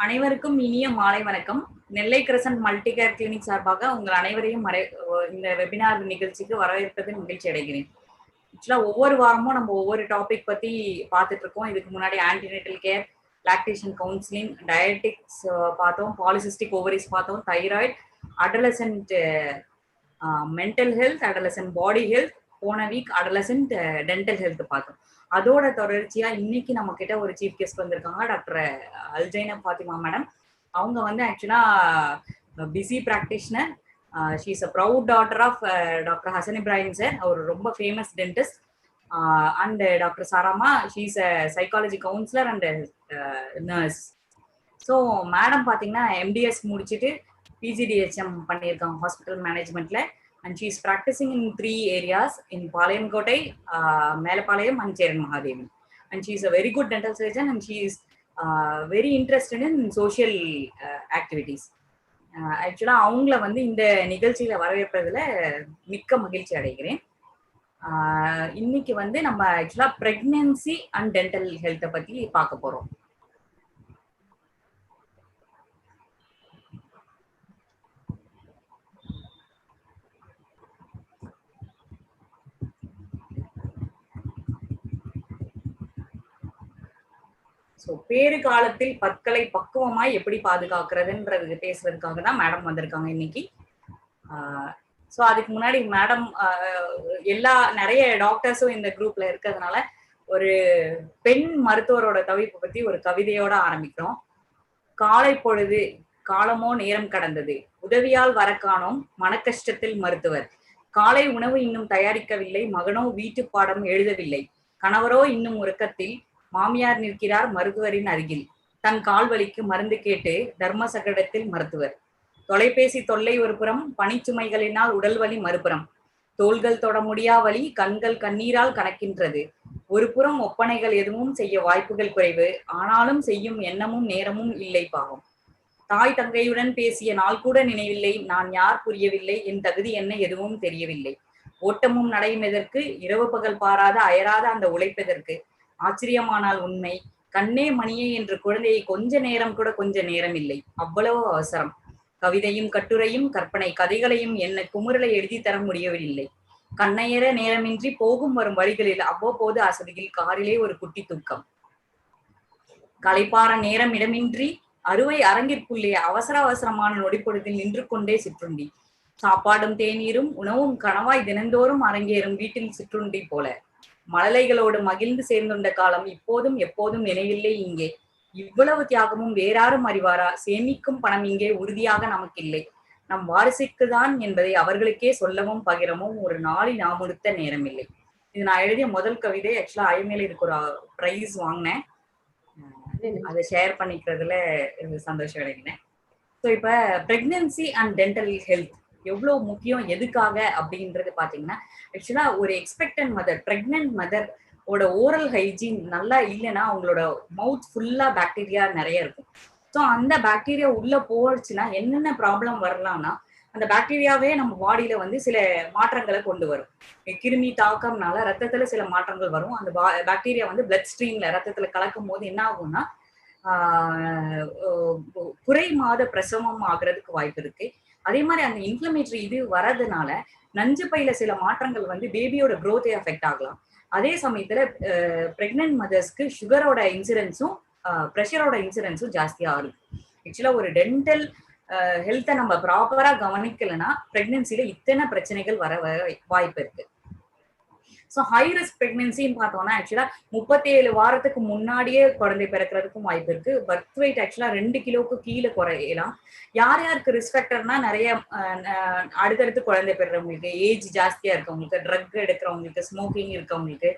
அனைவருக்கும் இனிய மாலை வணக்கம். நெல்லை கிரசன்ட் மல்டி கேர் கிளினிக் சார்பாக உங்கள் அனைவரையும் இந்த வெபினார் நிகழ்ச்சிக்கு வரவேற்பதில் மகிழ்ச்சி அடைகிறேன். ஆக்சுவலா ஒவ்வொரு வாரமும் நம்ம ஒவ்வொரு டாபிக் பத்தி பார்த்துட்டு இருக்கோம். இதுக்கு முன்னாடி antenatal care, lactation counselling, dietetics பார்த்தோம், பாலிசிஸ்டிக் ஓவரிஸ் பார்த்தோம், thyroid, adolescent mental health, adolescent body health, போன வீக் அடலசன்ட் டென்டல் ஹெல்த் பார்த்தோம். அதோட தொடர்ச்சியா இன்னைக்கு நம்ம கிட்ட ஒரு சீஃப் கெஸ்ட் வந்திருக்காங்க, டாக்டர் அல்ஜைனா ஃபாத்திமா மேடம். அவங்க வந்து actually busy practitioner. She is a proud daughter of doctor Hasan Ibrahim sir, அவர் ரொம்ப famous dentist. And doctor Sarama, she is a psychology counsellor and nurse. So madam பார்த்தீங்கன்னா எம்டிஎஸ் முடிச்சுட்டு பிஜிடிஹெச்எம் பண்ணியிருக்காங்க hospital மேனேஜ்மெண்ட்ல. And she is practicing in 3 areas in Palayamkottai, Melapalayam and Cheran Mahadevi. And she is a very good dental surgeon and she is very interested in social activities. ஆக்சுவலா அவங்கள வந்து இந்த நிகழ்ச்சியில வரவேற்பதுல மிக்க மகிழ்ச்சி அடைகிறேன். இன்னைக்கு வந்து நம்ம ஆக்சுவலா பிரெக்னன்சி அண்ட் டென்டல் ஹெல்த்தை பத்தி பார்க்க போறோம். ஸோ பேறு காலத்தில் பற்களை பக்குவமாய் எப்படி பாதுகாக்கிறதுன்றது பேசுறதுக்காக தான் மேடம் வந்திருக்காங்க இன்னைக்கு. ஸோ அதுக்கு முன்னாடி மேடம் நிறைய டாக்டர்ஸும் இந்த குரூப்ல இருக்கிறதுனால ஒரு பெண் மருத்துவரோட தவிப்பு பத்தி ஒரு கவிதையோட ஆரம்பிக்கிறோம். காலை பொழுது காலமோ நேரம் கடந்தது, உதவியால் வர காணோம் மனக்கஷ்டத்தில் மருத்துவர். காலை உணவு இன்னும் தயாரிக்கவில்லை, மகனோ வீட்டு பாடம் எழுதவில்லை, கணவரோ இன்னும் உறக்கத்தில், மாமியார் நிற்கிறார் மருத்துவரின் அருகில், தன் கால்வலிக்கு மருந்து கேட்டு தர்ம சகடத்தில் மருத்துவர். தொலைபேசி தொல்லை ஒரு புறம், பனிச்சுமைகளினால் உடல் வலி மறுபுறம், தோள்கள் தொட முடியா வலி, கண்கள் கண்ணீரால் கணக்கின்றது. ஒரு புறம் ஒப்பனைகள் எதுவும் செய்ய வாய்ப்புகள் குறைவு, ஆனாலும் செய்யும் எண்ணமும் நேரமும் இல்லை பாவம். தாய் தங்கையுடன் பேசிய நாள் கூட நினைவில்லை, நான் யார் புரியவில்லை, என் தகுதி என்ன எதுவும் தெரியவில்லை. ஓட்டமும் நடையும் எதற்கு, இரவு பகல் பாராத அயராத அந்த உழைப்பதற்கு. ஆச்சரியமானால் உண்மை, கண்ணே மணியே என்று குழந்தையை கொஞ்ச நேரம் கூட கொஞ்ச நேரம் இல்லை, அவ்வளவு அவசரம். கவிதையும் கட்டுரையும் கற்பனை கதைகளையும் என்ன குமுறலை எழுதி தர முடியவில்லை. கண்ணையற நேரமின்றி போகும் வரும் வழிகளில் அவ்வப்போது அசதியில் காரிலே ஒரு குட்டி தூக்கம். களைப்பாற நேரம் இடமின்றி அறுவை அரங்கிற்குள்ளே அவசர அவசரமான நொடிப்பொழுதில் நின்று கொண்டே சிற்றுண்டி. சாப்பாடும் தேநீரும் உணவும் கனவாய் தினந்தோறும் அரங்கேறும் வீட்டில் சிற்றுண்டி போல. மழலைகளோடு மகிழ்ந்து சேர்ந்துண்ட காலம் இப்போதும் எப்போதும் நினைவில்லை இங்கே. இவ்வளவு தியாகமும் வேறாரும் அறிவாரா? சேமிக்கும் பணம் இங்கே உறுதியாக நமக்கில்லை. நம் வாரிசுக்குதான் என்பதை அவர்களுக்கே சொல்லவும் பகிரவும் ஒரு நாளில் நாம் கொடுத்த நேரம் இல்லை. இது நான் எழுதிய முதல் கவிதை. ஆக்சுவலா ஐஎம்ஏல இதுக்கு ஒரு பிரைஸ் வாங்கினேன், அதை ஷேர் பண்ணிக்கிறதுல சந்தோஷம் அடைகிறேன். ஸோ இப்போ பிரெக்னன்சி அண்ட் டென்டல் ஹெல்த் எவ்வளவு முக்கியம், எதுக்காக அப்படின்றது பாத்தீங்கன்னா, ஆக்சுவலா ஒரு எக்ஸ்பெக்டன்ட் மதர், பிரெக்னன்ட் மதர் ஓட ஓரல் ஹைஜீன் நல்லா இல்லைன்னா அவங்களோட மவுத் ஃபுல்லா பாக்டீரியா நிறைய இருக்கும். ஸோ அந்த பாக்டீரியா உள்ள போச்சுன்னா என்னென்ன ப்ராப்ளம் வரலாம்னா, அந்த பாக்டீரியாவே நம்ம பாடியில வந்து சில மாற்றங்களை கொண்டு வரும். கிருமி தாக்கம்னால ரத்தத்துல சில மாற்றங்கள் வரும். அந்த பாக்டீரியா வந்து பிளட் ஸ்ட்ரீம்ல ரத்தத்துல கலக்கும் போது என்ன ஆகும்னா குறை மாத பிரசவம் ஆகுறதுக்கு வாய்ப்பு இருக்கு. அதே மாதிரி அந்த இன்ஃப்ளமேட்டரி இது வரதுனால நஞ்சு பையில சில மாற்றங்கள் வந்து பேபியோட க்ரோத்தை அஃபெக்ட் ஆகலாம். அதே சமயத்துல பிரெக்னன்ட் மதர்ஸ்க்கு சுகரோட இன்சூரன்ஸும் ப்ரெஷரோட இன்சூரன்ஸும் ஜாஸ்தியா ஆகும். ஆக்சுவலா ஒரு டென்டல் ஹெல்த்தை நம்ம ப்ராப்பரா கவனிக்கலைன்னா பிரெக்னன்சில இத்தனை பிரச்சனைகள் வர வாய்ப்பு இருக்கு. ஸோ ஹை ரிஸ்க் பிரெக்னன்சின்னு பார்த்தோம்னா ஆக்சுவலா 37 வாரத்துக்கு முன்னாடியே குழந்தை பிறக்கிறதுக்கும் வாய்ப்பு இருக்கு. பர்த் வெயிட் ஆக்சுவலா 2 கிலோக்கு கீழே குறையலாம். யார் யாருக்கு ரிஸ்க் ஃபேக்டர்னா நிறைய அடுத்தடுத்து குழந்தை பெறவங்களுக்கு, ஏஜ் ஜாஸ்தியா இருக்கவங்களுக்கு, ட்ரக் எடுக்கிறவங்களுக்கு, ஸ்மோக்கிங் இருக்கவங்களுக்கு,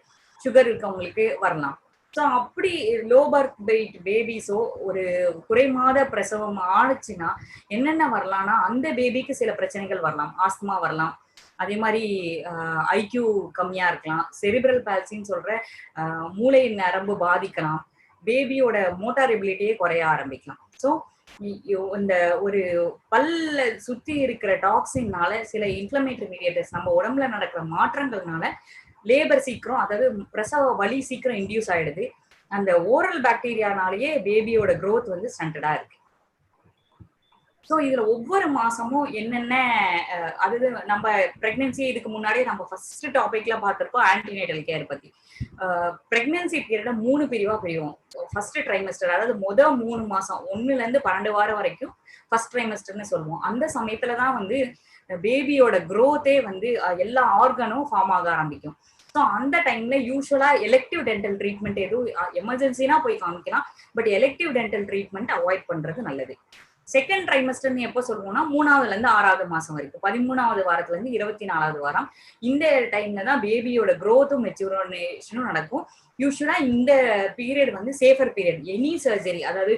சுகர் இருக்கவங்களுக்கு வரலாம். ஸோ அப்படி லோ பர்த் வெயிட் பேபிஸோ ஒரு குறைமாத பிரசவம் ஆணுச்சுன்னா என்னென்ன வரலாம்னா, அந்த பேபிக்கு சில பிரச்சனைகள் வரலாம். ஆஸ்துமா வரலாம், அதே மாதிரி ஐக்யூ கம்மியா இருக்கலாம், செரிப்ரல் பால்சின்னு சொல்ற மூளை நரம்பு பாதிக்கலாம், பேபியோட மோட்டார் எபிலிட்டியே குறைய ஆரம்பிக்கலாம். ஸோ இந்த ஒரு பல்ல சுத்தி இருக்கிற டாக்ஸின்னால, சில இன்ஃப்ளமேட்டரி மீடியேட்டர்ஸ் நம்ம உடம்புல நடக்கிற மாற்றங்கள்னால லேபர் சீக்கிரம், அதாவது பிரசவ வலி சீக்கிரம் இன்டியூஸ் ஆயிடுது. அந்த ஓரல் பாக்டீரியானாலேயே பேபியோட growth வந்து ஸ்டண்டர்டா இருக்கு. ஸோ இதுல ஒவ்வொரு மாசமும் என்னென்ன அது நம்ம பிரெக்னன்சி இதுக்கு முன்னாடியே நம்ம ஃபர்ஸ்ட் டாபிக்ல பார்த்திருக்கோம் ஆன்டிநேட்டல் கேர் பத்தி. பிரெக்னன்சி பீரியட 3 பிரிவா பிரிவோம். ஃபர்ஸ்ட் ட்ரைமஸ்டர், அதாவது 3 மாசம் 1ல இருந்து 12 வாரம் வரைக்கும் ஃபர்ஸ்ட் ட்ரைமஸ்டர்னு சொல்லுவோம். அந்த சமயத்துல தான் வந்து பேபியோட growth-ஏ வந்து எல்லா ஆர்கனும் ஃபார்ம் ஆக ஆரம்பிக்கும். ஸோ அந்த டைம்ல யூஸ்வலா எலெக்டிவ் டென்டல் ட்ரீட்மெண்ட் எதுவும் எமர்ஜென்சினா போய் காமிக்கலாம், but elective dental treatment avoid பண்றது நல்லது. செகண்ட் ட்ரைமஸ்டர்னு எப்போ சொல்லுவோம்னா 3ஆவதுல இருந்து 6ஆவது மாசம் வரைக்கும், 13ஆவது வாரத்துல இருந்து 24ஆவது வாரம். இந்த டைம்ல தான் பேபியோட growth-உம் மெச்சூரேஷனும் நடக்கும். யூஸ்வலா இந்த பீரியட் வந்து சேஃபர் பீரியட். எனி சர்ஜரி, அதாவது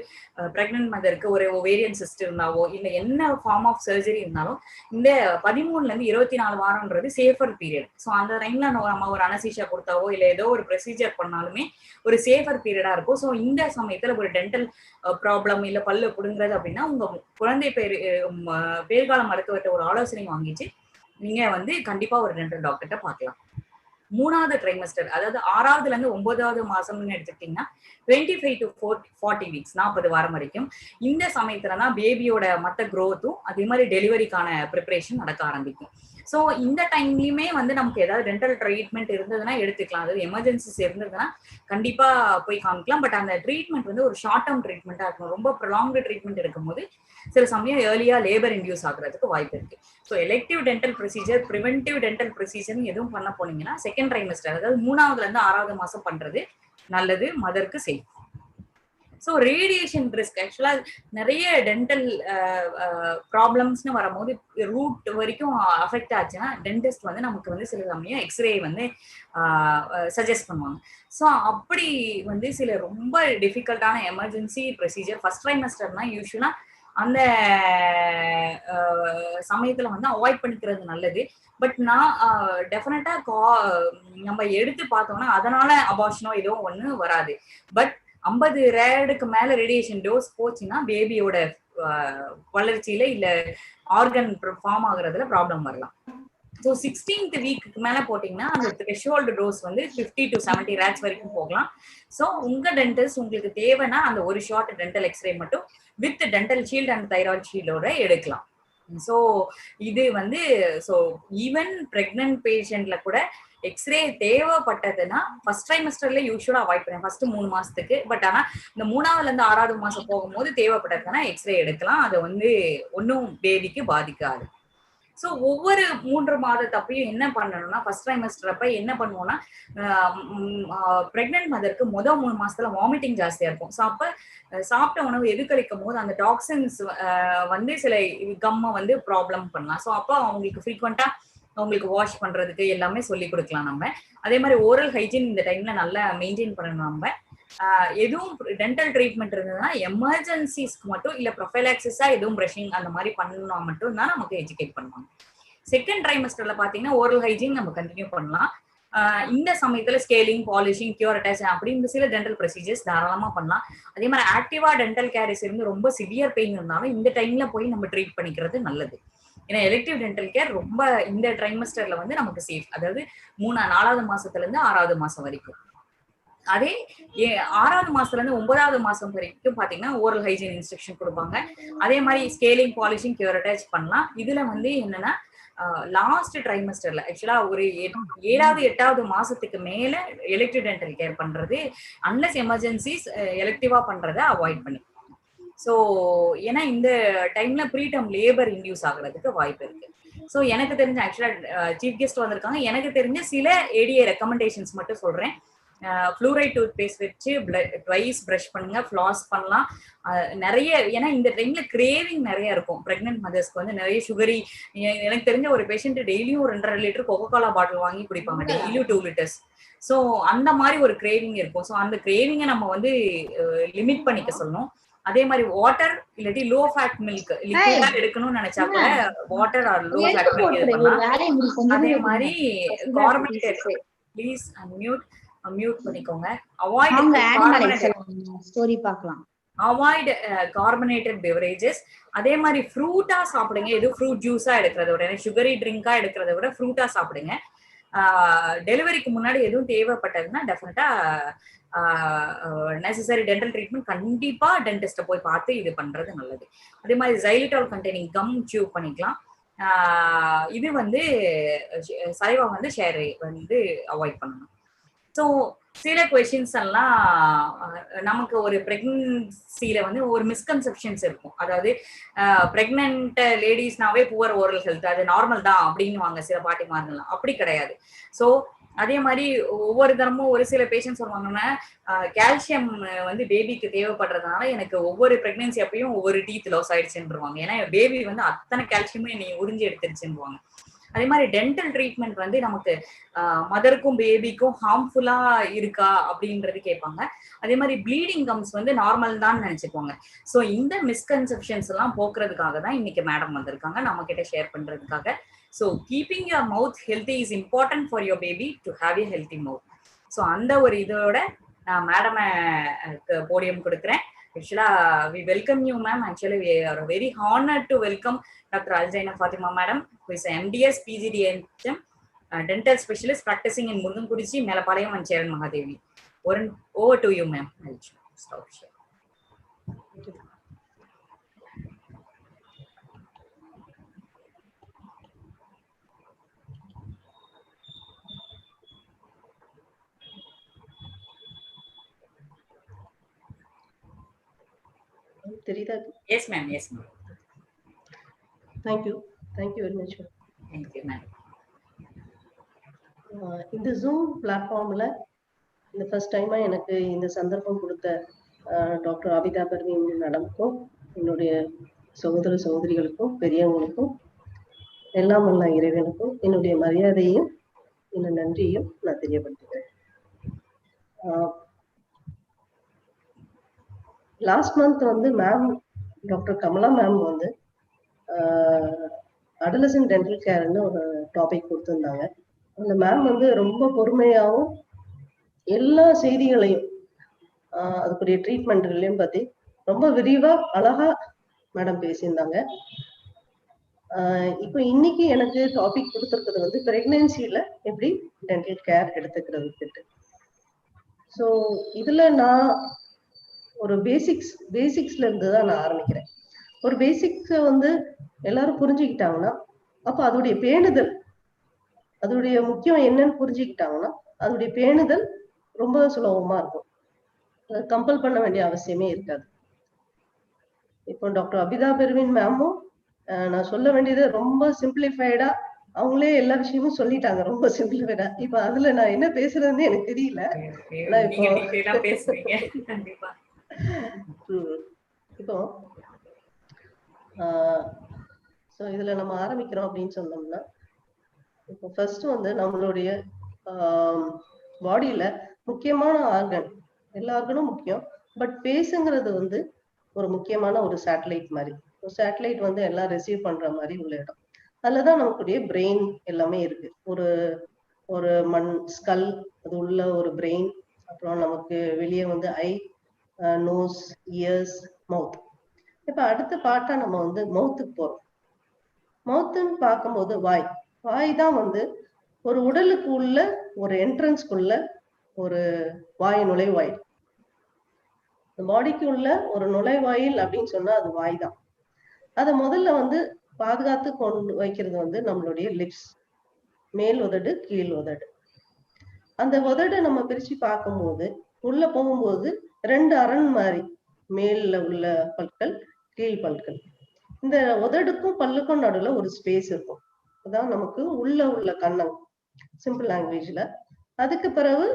பிரெக்னன்ட் மதருக்கு ஒரு ஓவேரியன் சிஸ்ட் இருந்தாவோ இல்ல என்ன ஃபார்ம் ஆஃப் சர்ஜரி இருந்தாலும் இந்த 13ல இருந்து 24 வாரம்ன்றது சேஃபர் பீரியட். ஸோ அந்த டைம்ல நம்ம ஒரு அனசீஷியா கொடுத்தாவோ இல்ல ஏதோ ஒரு ப்ரொசீஜர் பண்ணாலுமே ஒரு சேஃபர் பீரியடா இருக்கும். ஸோ இந்த சமயத்துல ஒரு டென்டல் ப்ராப்ளம் இல்ல பல்லு புடுங்குறது அப்படின்னா உங்க குழந்தை பேர்கால மருத்துவத்தை ஒரு ஆலோசனை வாங்கிச்சு நீங்க வந்து கண்டிப்பா ஒரு டென்டல் டாக்டர்கிட்ட பார்க்கலாம். 3ஆவது ட்ரைமஸ்டர், அதாவது 6ஆவதுல இருந்து 9ஆவது மாசம்னு எடுத்துக்கிட்டீங்கன்னா 25 to 40 வீக்ஸ், 40 வாரம் வரைக்கும். இந்த சமயத்துல தான் பேபியோட மத்த growth-உம் அதே மாதிரி டெலிவரிக்கான ப்ரிப்பரேஷன் நடக்க ஆரம்பிக்கும். ஸோ இந்த டைம்லயுமே வந்து நமக்கு ஏதாவது டென்டல் ட்ரீட்மெண்ட் இருந்ததுன்னா எடுத்துக்கலாம். அதாவது எமர்ஜென்சிஸ் இருந்ததுன்னா கண்டிப்பா போய் காமிக்கலாம். பட் அந்த ட்ரீட்மெண்ட் வந்து ஒரு ஷார்ட் டேர்ம் ட்ரீட்மெண்டா இருக்கணும். ரொம்ப ப்ரொலாங்டு ட்ரீட்மெண்ட் இருக்கும்போது சில சமயம் ஏர்லியா லேபர் இன்டியூஸ் ஆகுறதுக்கு வாய்ப்பு இருக்கு. So elective dental procedure, preventive dental procedure எதுவும் பண்ண போனீங்கன்னா செகண்ட் ட்ரைமஸ்டர், அதாவது 3ஆவதுல இருந்து 6ஆவது மாசம் பண்றது நல்லது, மதருக்கு சேஃப். ஸோ ரேடியேஷன் ரிஸ்க், ஆக்சுவலா நிறைய டென்டல் ப்ராப்ளம்ஸ்னு வரும்போது ரூட் வரைக்கும் அஃபெக்ட் ஆச்சுன்னா டென்டிஸ்ட் வந்து நமக்கு வந்து சில சமயம் எக்ஸ்ரே வந்து சஜஸ்ட் பண்ணுவாங்க. ஸோ அப்படி வந்து சில ரொம்ப டிஃபிகல்ட்டான எமர்ஜென்சி ப்ரொசீஜர் ஃபர்ஸ்ட் ட்ரைமஸ்டர்னா யூஸ்வலா அந்த சமயத்துல வந்து அவாய்ட் பண்ணிக்கிறது நல்லது. பட் நான் டெஃபினட்டா நம்ம எடுத்து பார்த்தோம்னா அதனால அபார்ஷனோ ஏதோ ஒண்ணு வராது. பட் 50 ரேடுக்கு மேல ரேடியேஷன் டோஸ் போச்சுன்னா பேபியோட வளர்ச்சியில இல்ல ஆர்கன் ஃபார்ம் ஆகுறதுல ப்ராப்ளம் வரலாம். ஸோ 16th வீக்கு மேல போட்டீங்கன்னா அந்த த்ரெஷோல்டு டோஸ் வந்து 50 to 70 ரேட்ஸ் வரைக்கும் போகலாம். ஸோ உங்க டென்டிஸ்ட் உங்களுக்கு தேவைன்னா அந்த ஒரு ஷார்ட் டென்டல் எக்ஸ்ரே மட்டும் with dental shield and thyroid ஷீல்டோட எடுக்கலாம். ஸோ இது வந்து ஸோ ஈவன் பிரெக்னன்ட் பேஷண்ட்ல கூட எக்ஸ்ரே தேவைப்பட்டதுன்னா ஃபர்ஸ்ட் ட்ரைமஸ்டர்ல யூஸ்வலா அவாய்ட் பண்ணேன் ஃபர்ஸ்ட் 3 மாசத்துக்கு. பட் ஆனா இந்த 3ஆவதுல இருந்து 6ஆவது மாசம் போகும்போது தேவைப்பட்டதுன்னா எக்ஸ்ரே எடுக்கலாம். அது வந்து ஒன்னும் பேபிக்கு பாதிக்காது. ஸோ ஒவ்வொரு 3 மாதத்தப்பையும் என்ன பண்ணணும்னா ஃபர்ஸ்ட் ட்ரைமஸ்டர் அப்ப என்ன பண்ணுவோம்னா பிரெக்னன்ட் மதருக்கு 3 மாசத்துல வாமிட்டிங் ஜாஸ்தியா இருக்கும். ஸோ அப்ப சாப்பிட்ட உணவு எதுக்கழிக்கும் போது அந்த டாக்ஸின்ஸ் வந்து சில கம்மை வந்து ப்ராப்ளம் பண்ணலாம். ஸோ அப்போ அவங்களுக்கு ஃப்ரீக்வெண்டா அவங்களுக்கு வாஷ் பண்றதுக்கு எல்லாமே சொல்லி கொடுக்கலாம் நம்ம. அதே மாதிரி ஓரல் ஹைஜீன் இந்த டைம்ல நல்லா மெயின்டைன் பண்ணணும் நம்ம. எதுவும் டென்டல் ட்ரீட்மெண்ட் இருந்ததுன்னா எமர்ஜென்சிஸ்க்கு மட்டும் இல்ல ப்ரொஃபைலாக்சிஸா எதுவும் பிரஷிங் அந்த மாதிரி பண்ணணும்னா மட்டும் தான் நமக்கு எஜுகேட் பண்ணுவாங்க. செகண்ட் ட்ரைமஸ்டர்ல பாத்தீங்கன்னா ஓரல் ஹைஜீன் நம்ம கண்டினியூ பண்ணலாம். இந்த சமயத்துல ஸ்கேலிங், பாலிஷிங், கியூர் அட்டாச் அப்படின்னு சில டென்டல் ப்ரொசீஜர்ஸ் தாராளமா பண்ணலாம். அதே மாதிரி ஆக்டிவா டென்டல் கேரிஸ் இருந்து ரொம்ப சிவியர் பெயின் இருந்தாலும் இந்த டைம்ல போய் நம்ம ட்ரீட் பண்ணிக்கிறது நல்லது. ஏன்னா எலெக்டிவ் டென்டல் கேர் ரொம்ப இந்த ட்ரைமஸ்டர்ல வந்து நமக்கு சேஃப், அதாவது 4ஆவது மாசத்துல இருந்து 6ஆவது மாசம் வரைக்கும். அதே 6ஆவது மாசத்துல இருந்து 9ஆவது மாசம் வரைக்கும் பாத்தீங்கன்னா ஓரல் ஹைஜீன் இன்ஸ்ட்ரக்ஷன் கொடுப்பாங்க. அதே மாதிரி ஸ்கேலிங், பாலிஷிங், கியூர் அட்டாச் பண்ணலாம். இதுல வந்து என்னன்னா லாஸ்ட் ட்ரைமஸ்டர்ல ஆக்சுவலா ஒரு 7ஆவது 8ஆவது மாசத்துக்கு மேல எலெக்டிவ் டென்டல் கேர் பண்றது அன்லெஸ் எமர்ஜென்சிஸ் எலெக்டிவா பண்றதை அவாய்ட் பண்ணி. ஸோ ஏன்னா இந்த டைம்ல ப்ரீடம் லேபர் இன்டியூஸ் ஆகுறதுக்கு வாய்ப்பு இருக்கு. ஸோ எனக்கு தெரிஞ்ச ஆக்சுவலா சீஃப் கெஸ்ட் வந்திருக்காங்க, எனக்கு தெரிஞ்ச சில ஏடிஏ ரெக்கமெண்டேஷன்ஸ் மட்டும் சொல்றேன். ஃப்ளூரைட் டூத் பேஸ்ட் வச்சு ட்வைஸ் ப்ரஷ் பண்ணுங்க, ஃப்ளாஸ் பண்ணலாம். நிறைய ஏன்னா இந்த டைம்ல கிரேவிங் நிறைய இருக்கும் பிரெக்னன்ட் மதர்ஸ்க்கு வந்து நிறைய சுகரி. எனக்கு தெரிஞ்ச ஒரு பேஷண்ட் டெய்லியும் 2.5 லிட்டர் கோகோகோலா பாட்டில் வாங்கி குடிப்பாங்க, டெய்லியும் 2 லிட்டர்ஸ். ஸோ அந்த மாதிரி ஒரு கிரேவிங் இருக்கும். ஸோ அந்த கிரேவிங்கை நம்ம வந்து லிமிட் பண்ணிக்க சொல்லணும். அதே மாதிரி வாட்டர் இல்லாட்டி லோ ஃபேட் மில்க் லிக்விடா எடுக்கணும்னு நினைச்சா கூட water or low fat milk எடுக்கலாம். அதே மாதிரி கார்பனேட்டட், ப்ளீஸ் மியூட் பண்ணிக்கோங்க. Avoid carbonated beverages. அதே மாதிரி ஃப்ரூட்டா சாப்பிடுங்க. எது ஃப்ரூட் ஜூஸா எடுக்கிறத விட, சுகரி ட்ரிங்கா எடுக்கிறத விட ஃப்ரூட்டா சாப்பிடுங்க. டெலிவரிக்கு முன்னாடி எதுவும் தேவைப்பட்டதுன்னா டெஃபினட்டா நெசசரி டென்டல் ட்ரீட்மெண்ட் கண்டிப்பா டென்டிஸ்ட போய் பார்த்து இது பண்றது நல்லது. அதே மாதிரி xylitol கண்டெய்னிங் கம் சியூ பண்ணிக்கலாம். இது வந்து சைவா வந்து ஷேர் வந்து அவாய்ட் பண்ணணும். ஸோ சில கொஷின்ஸ் எல்லாம் நமக்கு ஒரு பிரெக்னன்சில வந்து ஒரு மிஸ்கன்செப்ஷன்ஸ் இருக்கும். அதாவது பிரெக்னன்ட் லேடிஸ்னாவே புவர் ஓரல் ஹெல்த், அது நார்மல் தான் அப்படின்னுவாங்க சில பாட்டிமார்கள்லாம். அப்படி கிடையாது. ஸோ அதே மாதிரி ஒவ்வொரு தரமும் ஒரு சில பேஷண்ட்ஸ் சொல்லுவாங்கன்னா கால்சியம் வந்து பேபிக்கு தேவைப்படுறதுனால எனக்கு ஒவ்வொரு பிரெக்னன்சி அப்பயும் ஒவ்வொரு டீத் லாஸ் ஆயிடுச்சுருவாங்க. ஏன்னா பேபி வந்து அத்தனை கால்சியமும் என்னை உறிஞ்சி எடுத்துருச்சுருவாங்க. அதே மாதிரி டென்டல் ட்ரீட்மெண்ட் வந்து நமக்கு மதருக்கும் பேபிக்கும் ஹார்ம்ஃபுல்லா இருக்கா அப்படின்றது கேட்பாங்க. அதே மாதிரி ப்ளீடிங் கம்ஸ் வந்து நார்மல் தான் நினைச்சுக்குவாங்க. ஸோ இந்த மிஸ்கன்செப்ஷன்ஸ் எல்லாம் போக்குறதுக்காக தான் இன்னைக்கு மேடம் வந்திருக்காங்க நம்ம கிட்ட ஷேர் பண்றதுக்காக. So keeping your mouth healthy is important for your baby to have a healthy mouth. So அந்த ஒரு இதோட நான் மேடம் போடியம் கொடுக்குறேன். Actually, we welcome you, ma'am. Actually, we are very honored to welcome Dr. Alzaina Fatima, madam, who is an MDS PGDM dental specialist practicing in Murungudichi, Melapalayam, and Charan Mahadevi. Over to you, ma'am. I'll stop here. Yes, ma'am. Yes, ma'am. Thank you very much. Thank you, ma'am. இந்த Zoom பிளாட்ஃபார்ம்ல இந்த first டைமா எனக்கு இந்த சந்தர்ப்பம் கொடுத்த doctor Abitha Parveen மேடம்க்கும் என்னுடைய சகோதர சகோதரிகளுக்கும் பெரியவங்களுக்கும் எல்லாம் வல்ல இறைவனுக்கும் என்னுடைய மரியாதையும் இந்த நன்றியும் நான் தெரியப்படுத்துகிறேன். லாஸ்ட் மந்த் வந்து மேம் டாக்டர் கமலா மேம் வந்து அடலசன்ட் டென்டல் கேர்னு ஒரு டாபிக் கொடுத்துருந்தாங்க. அந்த மேம் வந்து ரொம்ப பொறுமையாகவும் எல்லா செய்திகளையும் அதுக்குரிய ட்ரீட்மெண்ட்களையும் பத்தி ரொம்ப விரிவா அழகா மேடம் பேசியிருந்தாங்க. இப்போ இன்னைக்கு எனக்கு டாபிக் கொடுத்துருக்கிறது வந்து பிரெக்னன்சில எப்படி டென்டல் கேர் எடுத்துக்கிறது. ஸோ இதுல நான் ஒரு பேசிக்ஸ்ல இருந்து தான் நான் ஆரம்பிக்கிறேன். ஒரு பேசிக்ஸ் வந்து எல்லாரும் புரிஞ்சுக்கிட்டாங்கன்னா அப்ப அதோடைய பேணுதல், அதோடைய முக்கியம் என்னன்னு புரிஞ்சுக்கிட்டாங்கன்னா அதோடைய பேணுதல் ரொம்ப சுலபமா இருக்கும். கம்பல் பண்ண வேண்டிய அவசியமே இருக்காது. இப்போ டாக்டர் அபிதா பெர்வின் மேமும் நான் சொல்ல வேண்டியது ரொம்ப சிம்பிளிஃபைடா அவங்களே எல்லா விஷயமும் சொல்லிட்டாங்க, ரொம்ப சிம்பிளிஃபைடா. இப்ப அதுல நான் என்ன பேசுறதுன்னு எனக்கு தெரியல. இப்போ இதுல நம்ம ஆரம்பிக்கிறோம் அப்படின்னு சொன்னோம்னா, இப்போ ஃபர்ஸ்ட் வந்து நம்மளுடைய பாடியில முக்கியமான ஆர்கன், எல்லா ஆர்கனும் முக்கியம், பட் பேஸுங்கிறது வந்து ஒரு முக்கியமான ஒரு சேட்டலைட் மாதிரி. ஒரு சேட்டலைட் வந்து எல்லாம் ரிசீவ் பண்ற மாதிரி உள்ள இடம். அதுலதான் நமக்குடைய பிரெயின் எல்லாமே இருக்கு. ஒரு ஸ்கல், அது உள்ள ஒரு பிரெயின், அப்புறம் நமக்கு வெளியே வந்து ஐ, நோஸ், இயர்ஸ், மவுத். இப்ப அடுத்த பாட்டா நம்ம வந்து மவுத்துக்கு போறோம். மவுத்துன்னு பார்க்கும்போது வாய் தான் வந்து ஒரு உடலுக்கு உள்ள ஒரு என்ட்ரன்ஸ்குள்ள ஒரு நுழைவாயில். பாடிக்கு உள்ள ஒரு நுழைவாயில் அப்படின்னு சொன்னா அது வாய் தான். அத முதல்ல வந்து பாதுகாத்து கொண்டு வைக்கிறது வந்து நம்மளுடைய லிப்ஸ், மேல் உதடு, கீழ் உதடு. அந்த உதடை நம்ம பிரிச்சு பார்க்கும்போது உள்ள போகும்போது 2 அரண் மாதிரி, மேல்ல உள்ள பற்கள், கீழ் பற்கள். இந்த உதடுக்கும் பல்லுக்கும் நடுவுல ஒரு ஸ்பேஸ் இருக்கும். அதான் நமக்கு உள்ள கண்ணம், சிம்பிள் லாங்குவேஜ்ல. அதுக்கு பிறகு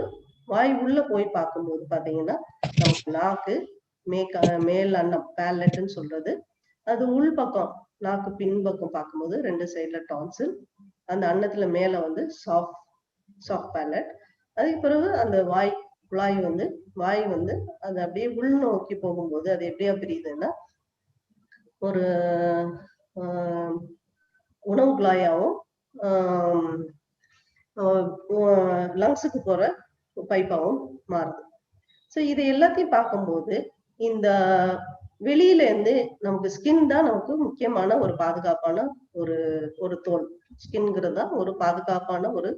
வாய் உள்ள போய் பார்க்கும்போது பாத்தீங்கன்னா நமக்கு நாக்கு, மேல் அன்னம், பேலட்னு சொல்றது. அது உள் பக்கம், நாக்கு பின்பக்கம் பார்க்கும்போது 2 சைட்ல டான்சில், அந்த அன்னத்துல மேல வந்து சாஃப்ட் பேலட். அதுக்கு பிறகு அந்த வாய் வந்து அது அப்படியே உள் நோக்கி போகும்போது அது எப்படியா பிரியுதுன்னா ஒரு உணவு குழாயாவும் லங்ஸுக்கு போற பைப்பாவும் மாறுது. ஸோ இது எல்லாத்தையும் பார்க்கும்போது இந்த வெளியில இருந்து நமக்கு ஸ்கின் தான் நமக்கு முக்கியமான ஒரு பாதுகாப்பான ஒரு தோல். ஸ்கின்ங்கிறது தான் ஒரு பாதுகாப்பான ஒரு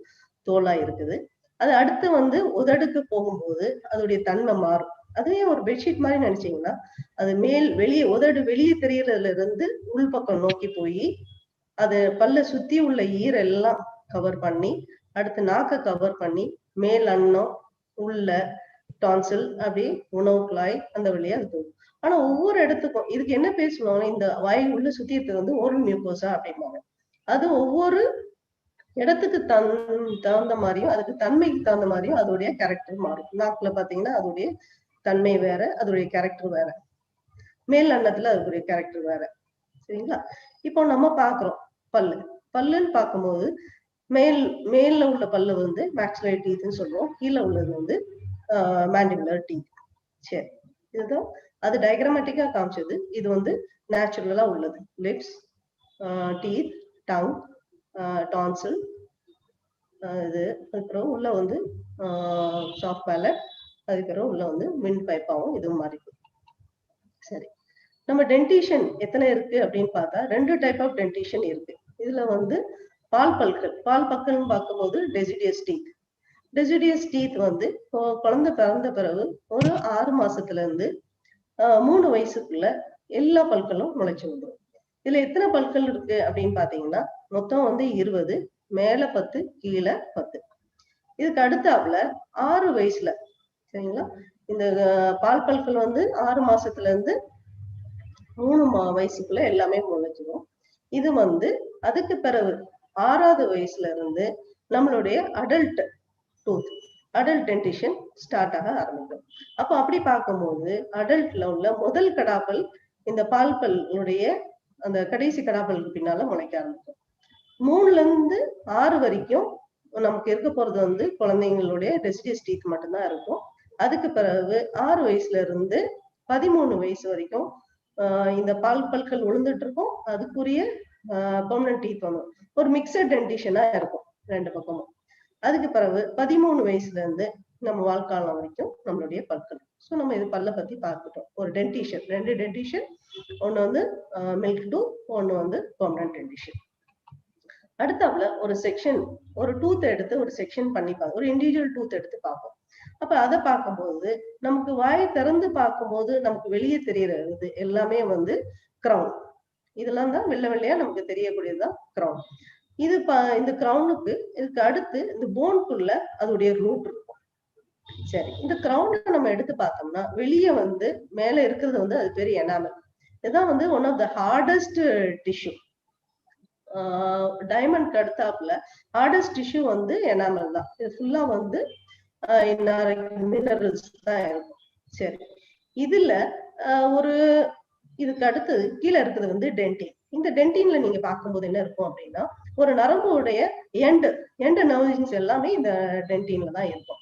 தோலா இருக்குது. அது அடுத்து வந்து உதடுக்கு போகும்போது அதோடைய தன்மை மாறும். அதுவே ஒரு பெட்ஷீட் மாதிரி நினைச்சீங்கன்னா அது வெளியே உதடு வெளியே தெரியறதுல இருந்து உள்பக்கம் நோக்கி போய் அது பல்ல சுத்தி உள்ள ஈரெல்லாம் கவர் பண்ணி அடுத்து நாக்க கவர் பண்ணி மேல் அன்னம் உள்ள டான்சில் அப்படி உணவு குழாய் அந்த வழியா அது போகும். ஆனா ஒவ்வொரு இடத்துக்கும் இதுக்கு என்ன பேசுவாங்க, இந்த வாய் உள்ள சுத்தி இருக்கிறது வந்து ஓரல் மியூக்கோசா அப்படிம்பாங்க. அது ஒவ்வொரு இடத்துக்கு தகுந்த மாதிரியும் அதுக்கு தன்மைக்கு தகுந்த மாதிரியும் அதோடைய கேரக்டர் மாறும். நாக்குல பாத்தீங்கன்னா அதோடைய தன்மை வேற, அதோடைய கேரக்டர் வேற. மேல் அன்னத்துல அதோடைய கேரக்டர் வேற. சரிங்களா? இப்போ நம்ம பாக்குறோம் பல்லுன்னு பார்க்கும்போது மேல்ல உள்ள பல்லு வந்து மேக்ஸிலரி டீத்னு சொல்லுவோம், கீழே உள்ளது வந்து மேண்டிபுலர் டீத். சரி, இதுதான் அது டயக்ராமேட்டிக்கா காமிச்சது. இது வந்து நேச்சுரலா உள்ளது. லிப்ஸ், டீத், டங், டான்சில், இது அதுக்கப்புறம் உள்ள வந்து சாஃப்ட் பேலட், அதுக்கப்புறம் உள்ள வந்து மின் பைப்பாவும் இது மாதிரி. சரி, நம்ம டென்டிஷன் எத்தனை இருக்கு அப்படின்னு பார்த்தா 2 டைப் ஆஃப் டென்டிஷன் இருக்கு. இதுல வந்து பால் பற்கள்னு பார்க்கும்போது டெசிடியஸ் டீத் வந்து குழந்தை பிறந்த பிறகு ஒரு 6 மாசத்துல இருந்து 3 வயசுக்குள்ள எல்லா பற்களும் முளைச்சு வந்துடும். இதுல எத்தனை பற்கள் இருக்கு அப்படின்னு பாத்தீங்கன்னா மொத்தம் வந்து 20, மேல 10, கீழே 10. இதுக்கு அடுத்தாப்புல 6 வயசுல, சரிங்களா, இந்த பால் பற்கள் வந்து 6 மாசத்துல இருந்து 3 வயசுக்குள்ள எல்லாமே முளைச்சிடும். இது வந்து அதுக்கு பிறகு 6வது வயசுல இருந்து நம்மளுடைய அடல்ட் டென்டிஷன் ஸ்டார்ட் ஆக ஆரம்பிக்கும். அப்ப அப்படி பார்க்கும்போது அடல்ட்ல உள்ள முதல் கடாப்பல் இந்த பால் பல்லுடைய அந்த கடைசி கடாப்பலுக்கு பின்னால முளைக்க ஆரம்பிக்கும். 3ல இருந்து 6 வரைக்கும் நமக்கு இருக்க போறது வந்து குழந்தைங்களுடைய டெசிடியஸ் டீத் மட்டும்தான் இருக்கும். அதுக்கு பிறகு 6 வயசுல இருந்து 13 வயசு வரைக்கும் இந்த பால் பல்கள் விழுந்துட்டு இருக்கும். அதுக்குரிய பெர்மனன்ட் டீத் வந்து ஒரு மிக்சட் டென்டிஷனா இருக்கும் 2 பக்கமும். அதுக்கு பிறகு 13 வயசுல இருந்து நம்ம வாழ்க்காலம் வரைக்கும் நம்மளுடைய பற்கள். ஸோ நம்ம இது பல்ல பத்தி பார்த்துட்டோம். ஒரு டென்டிஷன், 2 டென்டிஷன், ஒண்ணு வந்து மில்க் டூத், ஒண்ணு வந்து பெர்மனன்ட் டென்டிஷன். அடுத்தாப்புல ஒரு செக்ஷன், ஒரு டூத் எடுத்து ஒரு செக்ஷன் பண்ணிப்பாங்க, ஒரு இண்டிவிஜுவல் டூத் எடுத்து பார்ப்போம். அப்ப அதை பார்க்கும்போது நமக்கு வாயை திறந்து பார்க்கும்போது நமக்கு வெளியே தெரியறது எல்லாமே வந்து கிரவுன். இதெல்லாம் தான் வெள்ளை வெள்ளையா நமக்கு தெரியக்கூடியதுதான் கிரவுன். இது இந்த கிரவுனுக்கு இதுக்கு அடுத்து இந்த போனுக்குள்ள அதோடைய ரூட் இருக்கும். சரி, இந்த கிரவுனை நம்ம எடுத்து பார்த்தோம்னா வெளியே வந்து மேல இருக்கிறது வந்து அது பேரு எனாமல். இதுதான் வந்து one of the hardest tissue. Diamond அடுத்தாப்புல ஹார்டஸ்ட் டிஷ்யூ வந்து எனாமல் தான். இது ஃபுல்லா வந்து மினரல்ஸ் தான் இருக்கும். சரி, இதுல ஒரு இதுக்கு அடுத்தது கீழே இருக்கிறது வந்து டென்டின். இந்த டென்டின்ல நீங்க பார்க்கும்போது என்ன இருக்கும் அப்படின்னா ஒரு நரம்புடைய எண்ட் நர்வ்ஸ் எல்லாமே இந்த டென்டின்ல தான் இருக்கும்.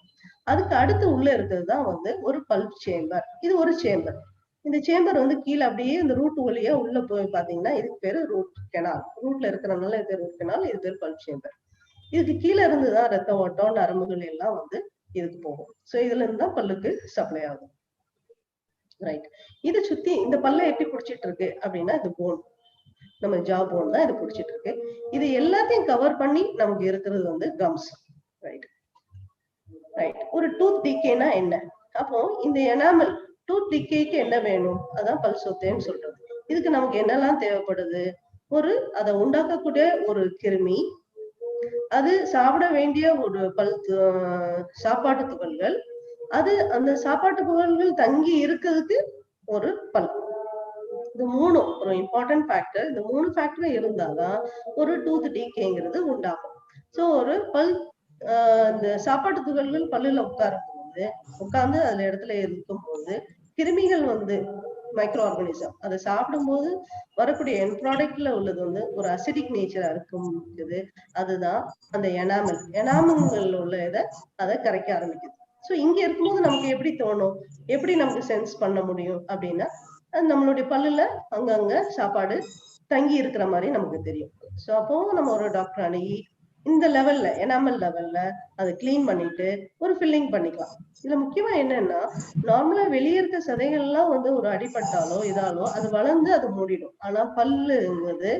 அதுக்கு அடுத்து உள்ள இருக்கிறது தான் வந்து ஒரு பல்ப் சேம்பர். இது ஒரு சேம்பர். இந்த சேம்பர் வந்து கீழே அப்படியே இந்த ரூட் வழியா உள்ள போய் பாத்தீங்கன்னா இதுக்கு பேரு ரூட் கெனால். ரூட்ல இருக்கிறதுனால இது ரூட் கெனால், இது பேரு பல்ப் சேம்பர். இதுக்கு கீழே இருந்துதான் ரத்த ஓட்டம், நரம்புகள் எல்லாம் வந்து இதுக்கு போகும். சோ இதுல இருந்து தான் பல்லுக்கு சப்ளை ஆகும். ரைட், இதை சுத்தி இந்த பல்ல எப்படி பிடிச்சிட்டு இருக்கு அப்படின்னா இது போன், நம்ம ஜா போன் தான் இது பிடிச்சிட்டு இருக்கு. இது எல்லாத்தையும் கவர் பண்ணி நமக்கு இருக்கிறது வந்து கம்ஸ். ரைட், ஒரு டூத் டிகேனா என்ன? அப்போ இந்த எனாமல் டூத் டிகேக்கு என்ன வேணும்? அதான் பல் சொத்தைன்னு சொல்றது. இதுக்கு நமக்கு என்னெல்லாம் தேவைப்படுது? அதை உண்டாக்கக்கூடிய ஒரு கிருமி, அது சாப்பிட வேண்டிய ஒரு சாப்பாட்டு துகள்கள், அது அந்த சாப்பாட்டு துகள்கள் தங்கி இருக்கிறதுக்கு ஒரு பல். இது 3 ஒரு இம்பார்ட்டன்ட் ஃபேக்டர். இந்த 3 ஃபேக்டர் இருந்தாதான் ஒரு டூத் டிகேங்கிறது உண்டாகும். சோ ஒரு பல் இந்த சாப்பாட்டு துகள்கள் பல்லுல உட்கார்ந்து அதுல இடத்துல இருக்கும் போது கிருமிகள் வந்து மைக்ரோ ஆர்கானிசம் அதை சாப்பிடும் போது வரக்கூடிய என் ப்ராடக்ட்ல உள்ளது வந்து ஒரு அசிடிக் நேச்சரா இருக்கும். அதுதான் அந்த எனாமல் உள்ள அதை கரைக்க ஆரம்பிக்குது. சோ இங்க இருக்கும்போது நமக்கு எப்படி தோணும், எப்படி நமக்கு சென்ஸ் பண்ண முடியும் அப்படின்னா நம்மளுடைய பல்லுல அங்கங்க சாப்பாடு தங்கி இருக்கிற மாதிரி நமக்கு தெரியும். சோ அப்போ நம்ம ஒரு டாக்டர் அணுகி இந்த லெவல்ல எனாமல் லெவல்ல அதை கிளீன் பண்ணிட்டு ஒரு ஃபில்லிங் பண்ணிக்கலாம். இதுல முக்கியமா என்னன்னா நார்மலா வெளியே இருக்க சதைகள் எல்லாம் வந்து ஒரு அடிபட்டாலோ இதாலோ அது வளர்ந்து அது மூடிடும். ஆனா பல்லுங்கிறது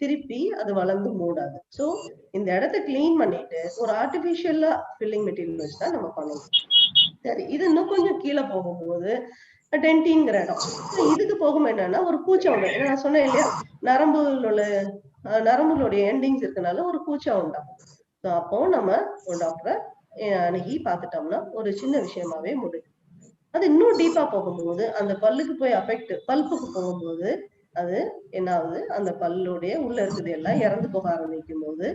திருப்பி அது வளர்ந்து மூடாது. சோ இந்த இடத்த கிளீன் பண்ணிட்டு ஒரு ஆர்டிபிஷியலா ஃபில்லிங் மெட்டீரியல் வச்சுதான் நம்ம பண்ணணும். சரி, இது இன்னும் கொஞ்சம் கீழே போகும்போது டென்டிங்கிற இடம். இதுக்கு போகும் என்னன்னா ஒரு பூச்சை உண்டு. ஏன்னா நான் சொன்னேன் இல்லையா, நரம்புகளுடைய எண்டிங்ஸ் இருக்கனால ஒரு பூச்சை உண்டாகும். அப்போ நம்ம ஒரு டாக்டரை அணுகி பார்த்துட்டோம்னா ஒரு சின்ன விஷயமாவே முடியும். அது இன்னும் டீப்பா போகும்போது அந்த பல்லுக்கு போய் பல்ப்புக்கு போகும்போது அது என்ன ஆகுது, அந்த பல்லுடைய உள்ள இருக்குது எல்லாம் இறந்து போக ஆரம்பிக்கும் போது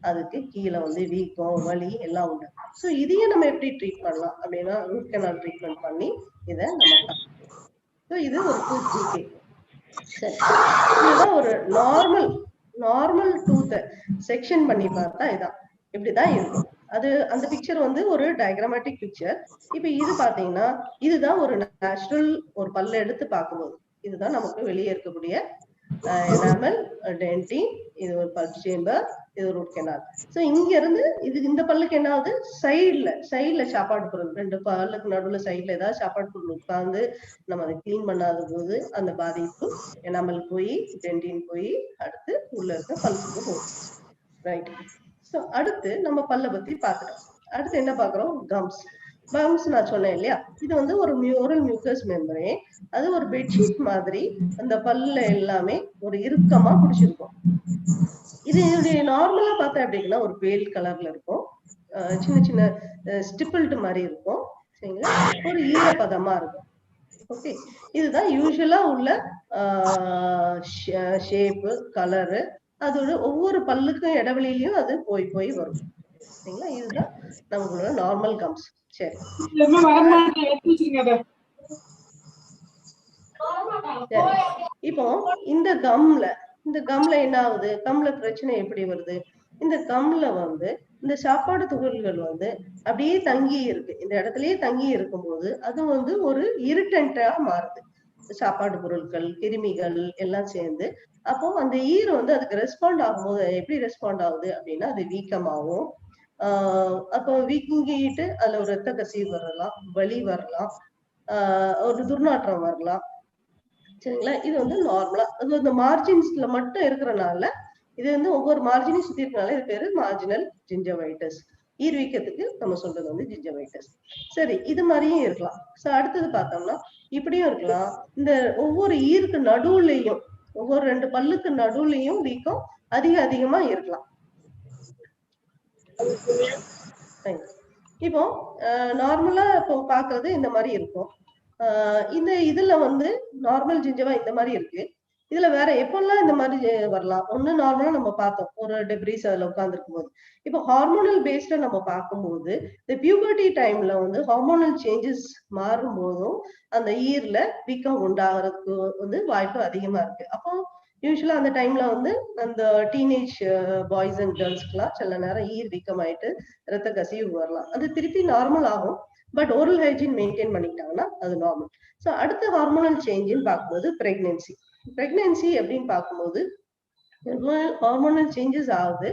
அதுக்கு கீழே வந்து வீக்கம், வலி எல்லாம் உண்டு. சோ இதையும் நம்ம எப்படி ட்ரீட் பண்ணலாம் அப்படின்னா ரூட் கனால் ட்ரீட்மெண்ட் பண்ணி இதை நம்ம இது ஒரு டூத் டீகே. சரி, இதுதான் ஒரு நார்மல் டூத்தை செக்ஷன் பண்ணி பார்த்தா இதான் இப்படிதான் இருக்கும். அது அந்த பிக்சர் வந்து ஒரு டயக்ராமேட்டிக் பிக்சர். இப்ப இது பாத்தீங்கன்னா இதுதான் ஒரு நேச்சுரல் ஒரு பல்ல எடுத்து பார்க்கும்போது இதுதான் நமக்கு வெளியே இருக்கக்கூடிய எனாமல், டென்டின், இது ஒரு பல்ப் சேம்பர், இது ரூட் கெனால். சோ இங்க இருந்து இந்த பல்லுக்கு என்ன ஆகுது, சைட்ல சாப்பாடு பொருள், 2 பல்லுக்கு நடுவுல சைட்ல ஏதாவது சாப்பாடு பொருள் உட்கார்ந்து நம்ம அதை கிளீன் பண்ணாத போது அந்த பாதிப்பு எனாமல் போய் டென்டின் போய் அடுத்து உள்ள இருக்க பல்லுக்கு போகும். ரைட். சோ அடுத்து நம்ம பல்ல பத்தி பாக்குறோம். அடுத்து என்ன பாக்குறோம், கம்ஸ். நான் சொன்னேன் இல்லையா, இது வந்து ஒரு ஓரல் மியூக்கஸ் மெம்பரேன். அது ஒரு பெட்ஷீட் மாதிரி அந்த பல்ல எல்லாமே ஒரு இறுக்கமா பிடிச்சிருக்கும். இது நார்மலா பார்த்தா அப்படின்னா ஒரு பேல் கலர்ல இருக்கும், சின்ன சின்ன ஸ்டிப்பிள்டு மாதிரி இருக்கும், சரிங்களா, ஒரு ஈரப்பதமா இருக்கும். ஓகே, இதுதான் யூஸ்வலா உள்ள ஷேப்பு, கலரு. அதோட ஒவ்வொரு பல்லுக்கும் இடைவெளியிலயும் அது போய் வரும், சரிங்களா. இதுதான் நம்மளோட நார்மல் கம்ஸ். சரி, இப்போ இந்த கம்ல என்ன ஆகுது, கம்ல பிரச்சனை எப்படி வருது, இந்த கம்ல வந்து இந்த சாப்பாடு துகள்கள் வந்து அப்படியே தங்கி இருக்கு, இந்த இடத்துலயே தங்கி இருக்கும்போது அது வந்து ஒரு இரிட்டன்டா மாறுது. சாப்பாடு பொருட்கள், கிருமிகள் எல்லாம் சேர்ந்து அப்போ அந்த ஈர் வந்து அதுக்கு ரெஸ்பாண்ட் ஆகும்போது எப்படி ரெஸ்பாண்ட் ஆகுது அப்படின்னா அது வீக்கமாகும். அப்போ வீங்கிட்டு அதுல ஒரு ரத்த கசிவு வரலாம், வலி வரலாம், ஒரு துர்நாற்றம் வரலாம், சரிங்களா. இது வந்து நார்மலா அது அந்த மார்ஜின்ஸ்ல மட்டும் இருக்கிறனால, இது வந்து ஒவ்வொரு மார்ஜினையும் சுத்தி இருக்கனால இது பேரு மார்ஜினல் ஜிஞ்சவைட்டிஸ். ஈர்வீக்கத்துக்கு நம்ம சொல்றது வந்து ஜிஞ்சவைட்டிஸ். சரி, இது மாதிரியும் இருக்கலாம். சோ அடுத்தது பார்த்தோம்னா இப்படியும் இருக்கலாம். இந்த ஒவ்வொரு ஈருக்கு நடுவுலையும் ஒவ்வொரு 2 பல்லுக்கு நடுவுலையும் வீக்கம் அதிகமா இருக்கலாம். இப்போ நார்மலா இப்போ பாக்குறது இந்த மாதிரி இருக்கும். இதுல வந்து நார்மல் ஜிஞ்சவா இந்த மாதிரி இருக்கு. இதுல வேற எப்பெல்லாம் இந்த மாதிரி வரலாம், ஒண்ணு நார்மலா நம்ம பார்த்தோம் ஒரு டெப்ரிஸ் அதுல உட்கார்ந்துருக்கும் போது. இப்போ ஹார்மோனல் பேஸ்ல நம்ம பார்க்கும்போது இந்த பியூபர்ட்டி டைம்ல வந்து ஹார்மோனல் சேஞ்சஸ் மாறும் போதும் அந்த ஈர்ல வீக்கம் உண்டாகிறதுக்கு வந்து வாய்ப்பு அதிகமா இருக்கு. அப்போ யூஸ்வலா அந்த டைம்ல வந்து அந்த டீனேஜ் பாய்ஸ் அண்ட் கேர்ள்ஸ்க்குலாம் சில நேரம் ஈர் வீக்கம் ஆயிட்டு ரத்த கசிவு வரலாம். அது திருப்பி நார்மல் ஆகும். பட் ஓரல் ஹைஜீன் மெயின்டைன் பண்ணிக்கிட்டாங்கன்னா அது நார்மல். ஸோ அடுத்த ஹார்மோனல் சேஞ்சுன்னு பார்க்கும்போது பிரெக்னன்சி அப்படின்னு பார்க்கும்போது ஹார்மோனல் சேஞ்சஸ் ஆகுது.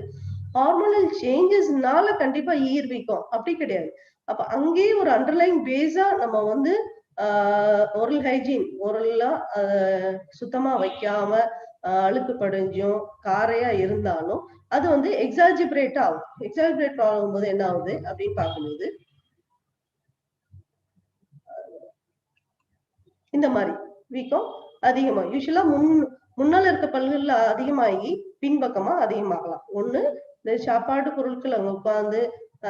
ஹார்மோனல் சேஞ்சஸ்னால கண்டிப்பா ஈர் வீக்கம் அப்படி கிடையாது. அப்ப அங்கேயே ஒரு அண்டர்லைன் பேஸா நம்ம வந்து ஓரல் ஹைஜீன், ஓரல்லா சுத்தமா வைக்காம அழுக்கு படிஞ்சும் காரையா இருந்தாலும் அது வந்து எக்ஸாஜிபரேட் ஆகும்போது என்ன ஆகுது அப்படின்னு பார்க்கும்போது இந்த மாதிரி வீக்கம் அதிகமா யூஸ்வலா முன்னால இருக்க பல்கள்ல அதிகமாகி பின்பக்கமா அதிகமாகலாம். ஒண்ணு இந்த சாப்பாடு பொருட்கள் அங்க உட்கார்ந்து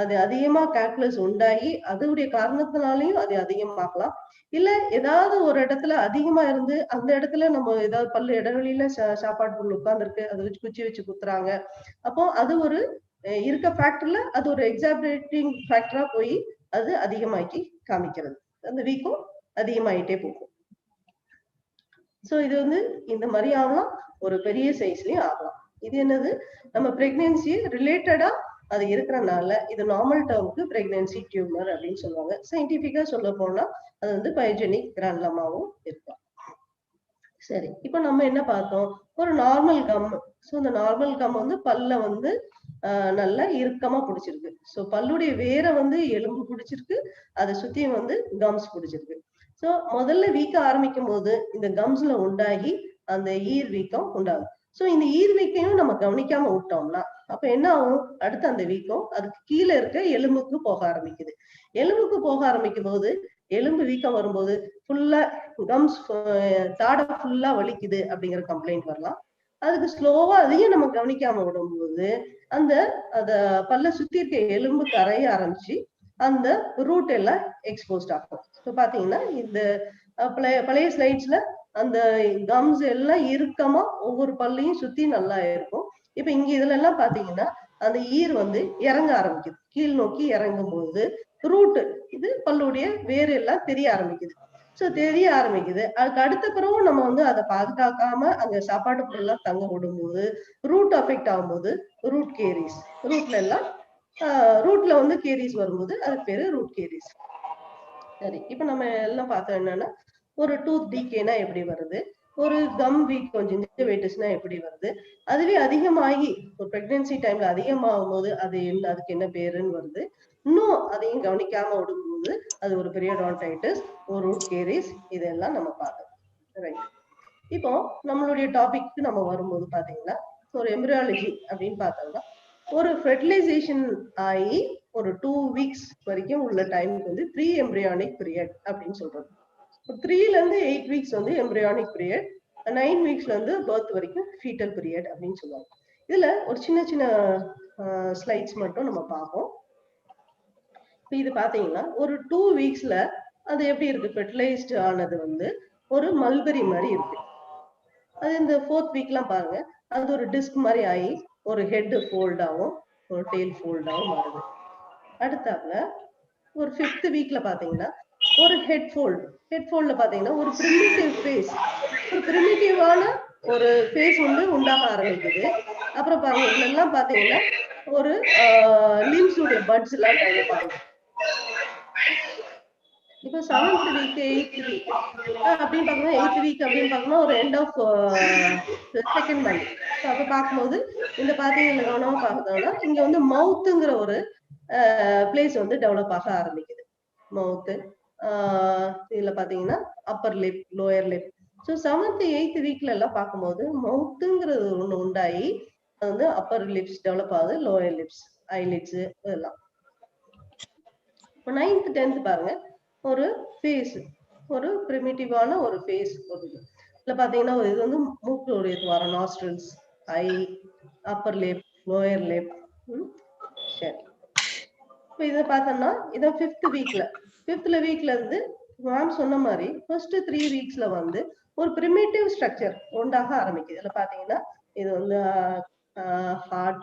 அது அதிகமா கால்குலஸ் உண்டாகி அதோடைய காரணத்தினாலையும் அது அதிகமாகலாம். இல்ல ஏதாவது ஒரு இடத்துல அதிகமா இருந்து அந்த இடத்துல நம்ம ஏதாவது பல்லு இடைவெளியில சாப்பாடு பொருள் உட்கார்ந்துருக்கு, அதை வச்சு குச்சி வச்சு குத்துறாங்க. அப்போ அது ஒரு இருக்க ஃபேக்டர்ல அது ஒரு எக்ஸாபரேட்டிங் ஃபேக்டரா போய் அது அதிகமாக்கி காமிக்கிறது, அந்த வீக்கம் அதிகமாயிட்டே போகும். சோ இது வந்து இந்த மாதிரி ஆகலாம், ஒரு பெரிய சைஸ்லயும் ஆகலாம். இது என்னது, நம்ம பிரெக்னன்சி ரிலேட்டடா அது இருக்கிறனால இது நார்மல் டேர்முக்கு பிரெக்னன்சி டியூமர் அப்படின்னு சொல்லுவாங்க. சயின்டிபிக்கா சொல்ல போனா அது வந்து பயோஜெனிக் கிரானுலமாவும் இருக்கலாம். சரி, இப்ப நம்ம என்ன பார்த்தோம், ஒரு நார்மல் கம். ஸோ இந்த நார்மல் கம் வந்து பல்ல வந்து நல்லா இறுக்கமா பிடிச்சிருக்கு. ஸோ பல்லுடைய வேற வந்து எலும்பு பிடிச்சிருக்கு, அதை சுத்தியும் வந்து கம்ஸ் பிடிச்சிருக்கு. ஸோ முதல்ல வீக்க ஆரம்பிக்கும் போது இந்த கம்ஸ்ல உண்டாகி அந்த ஈர் வீக்கம் உண்டாகும். சோ இந்த ஈர் வீக்கையும் நம்ம கவனிக்காம விட்டோம்னா அப்ப என்ன ஆகும், அடுத்து அந்த வீக்கம் அதுக்கு கீழே இருக்க எலும்புக்கு போக ஆரம்பிக்குது. எலும்புக்கு போக ஆரம்பிக்கும் போது எலும்பு வீக்கம் வரும்போது ஃபுல்லா கம்ஸ் தாடை ஃபுல்லா வலிக்குது அப்படிங்கிற கம்ப்ளைண்ட் வரலாம். அதுக்கு ஸ்லோவா அதையும் நம்ம கவனிக்காம விடும்போது அந்த அத பல்ல சுத்தி இருக்க எலும்பு கரைய ஆரம்பிச்சு அந்த ரூட் எல்லாம் எக்ஸ்போஸ்ட் ஆகும். இப்ப பாத்தீங்கன்னா இந்த பழைய ஸ்லைட்ஸ்ல அந்த கம்ஸ் எல்லாம் இறுக்கமா ஒவ்வொரு பல்லையும் சுத்தி நல்லா இருக்கும். இப்ப இங்க இதுல எல்லாம் பாத்தீங்கன்னா அந்த ஈர் வந்து இறங்க ஆரம்பிக்குது. கீழ் நோக்கி இறங்கும் போது ரூட் இது பல்லுடைய வேறு எல்லாம் தெரிய ஆரம்பிக்குது. சோ தெரிய ஆரம்பிக்குது. அதுக்கு அடுத்த பிறகும் நம்ம வந்து அதை பாதுகாக்காம அங்க சாப்பாட்டு பொருள்லாம் தங்க விடும்போது ரூட் அஃபெக்ட் ஆகும்போது ரூட் கேரிஸ், ரூட்ல எல்லாம் ரூட்ல வந்து கேரிஸ் வரும்போது அது பேரு ரூட் கேரிஸ். சரி, இப்ப நம்ம எல்லாம் பார்த்தோம் என்னன்னா ஒரு டூத் டீகேனா எப்படி வருது, ஒரு கம் வீக் கொஞ்சம் எப்படி வருது, அதுவே அதிகமாகி ஒரு பிரெக்னன்சி டைம்ல அதிகமாகும் போது அது என்ன, அதுக்கு என்ன பேருன்னு வருது. இன்னும் அதையும் கவனிக்காம விடும்போது அது ஒரு பெரியோடான்டைட்டிஸ், ஒரு ரூட் கேரிஸ், இதெல்லாம் நம்ம பார்த்தோம். ரைட், இப்போ நம்மளுடைய டாபிக் நம்ம வரும்போது பாத்தீங்கன்னா ஒரு எம்பிரியாலஜி அப்படின்னு பார்த்தோம்னா ஒரு ஃபெர்டிலைசேஷன் ஆகி ஒரு 2 வீக்ஸ் வரைக்கும் உள்ள டைமுக்கு வந்து ப்ரீ எம்பிரியானிக் பீரியட் அப்படின்னு சொல்றது. 3ல இருந்து 8 வீக்ஸ் வந்து எம்பிரியானிக் பீரியட், 9 வீக்ஸ்ல இருந்து பர்த் வரைக்கும் ஃபீட்டல் பீரியட் அப்படின்னு சொல்லுவாங்க. இதுல ஒரு சின்ன சின்ன ஸ்லைட்ஸ் மட்டும் நம்ம பார்ப்போம். இது பாத்தீங்கன்னா ஒரு 2 வீக்ஸ்ல அது எப்படி இருக்கு, ஃபெர்டிலைஸ்ட் ஆனது வந்து ஒரு மல்பெரி மாதிரி இருக்கு. அது இந்த 4th வீக்லாம் பாருங்க, அது ஒரு டிஸ்க் மாதிரி ஆகி ஒரு ஹெட் ஃபோல்ட் ஆகும், ஒரு டெயில் ஃபோல்ட் ஆகும் மாறுது. அடுத்தாப்புல ஒரு 5th வீக்ல பாத்தீங்கன்னா ஒரு ஹெட் ஃபோல்ட்ல பாத்தீங்கன்னா ஒரு பிரிமிட்டிவ் ஃபேஸ், ஒரு பிரிமிட்டிவான ஒரு ஃபேஸ் வந்து உண்டாக ஆரம்பிக்குது. அப்புறம் பாருங்க இதுல எல்லாம் பாத்தீங்கன்னா ஒரு லிம்ஸ் உடைய பட்ஸ் எல்லாம் டெவலப் ஆகுது. இப்போ 7th வீக் 8th வீக் அப்படின்னு பார்க்கணும், 8th வீக் அப்படின்னு பார்க்கணும் ஒரு எண்ட் ஆஃப் செகண்ட் மந்த். அப்ப பார்க்கும்போது இந்த பாத்தீங்கன்னா கவனமா பார்த்தோம்னா இங்க வந்து மவுத்துங்கிற ஒரு பிளேஸ் வந்து டெவலப் ஆக ஆரம்பிக்குது. மவுத்து இதுல பாத்தீங்கன்னா Appar lip, lower lip. So 7th 8th வீக்ல எல்லாம் பார்க்கும்போது மவுத்துங்கிறது ஒண்ணு உண்டாகி அது வந்து அப்பர் லிப்ஸ் டெவலப் ஆகுது, லோயர் லிப்ஸ், ஐலிட்ஸ் இதெல்லாம். இப்போ 9th 10th பாருங்க ஒரு ஃபேஸ், ஒரு பிரிமிட்டிவான ஒரு ஃபேஸ் வருது. இதுல பாத்தீங்கன்னா இது வந்து மூக்குடைய துவாரம், நாஸ்ட்ரல்ஸ், ஐ, அப்பர் லிப், லோயர் லிப். சரி, இப்போ இதை பார்த்தோம்னா இதை 5th வீக்ல இருந்து மேம் சொன்ன மாதிரி ஃபர்ஸ்ட் 3 வீக்ஸ்ல வந்து ஒரு பிரிமிட்டிவ் ஸ்ட்ரக்சர் உண்டாக ஆரம்பிக்குது. இதுல பாத்தீங்கன்னா இது வந்து ஹார்ட்,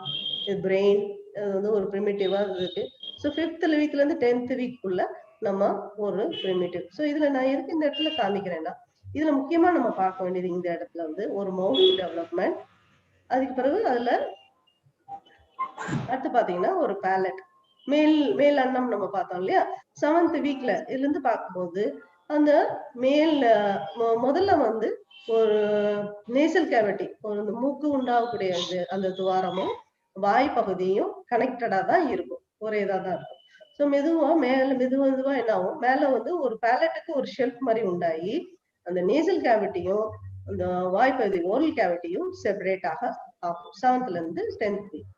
பிரெயின், இது வந்து ஒரு பிரிமிட்டிவா இருக்கு. ஸோ 5th வீக்ல இருந்து 10th வீக்குள்ள நம்ம ஒரு பிரிமிட்டிவ். ஸோ இதுல நான் எதுக்கு இந்த இடத்துல காமிக்கிறேன்னா இதுல முக்கியமா நம்ம பார்க்க வேண்டியது இந்த இடத்துல வந்து ஒரு மவுத் டெவலப்மெண்ட், அதுக்கு பிறகு அதுல அடுத்து பாத்தீங்கன்னா ஒரு பேலட், மேல் அன்னம் நம்ம பார்த்தோம் இல்லையா 7th வீக்ல இதுல இருந்து பார்க்கும்போது அந்த மேல் முதல்ல வந்து ஒரு நேசல் கேவிட்டி, ஒரு மூக்கு உண்டாகக்கூடிய அந்த துவாரமும் வாய் பகுதியும் கனெக்டடா தான் இருக்கும், ஒரே இதா தான் இருக்கும். ஸோ மெதுவா மெதுவா என்ன ஆகும், மேல வந்து ஒரு பேலட்டுக்கு ஒரு ஷெல்ஃப் மாதிரி உண்டாகி அந்த நேசல் கேவிட்டியும் அந்த வாய்ப்பகுதி ஓரல் கேவிட்டியும் செப்பரேட் ஆகும் 7th இருந்து 10th வீக்.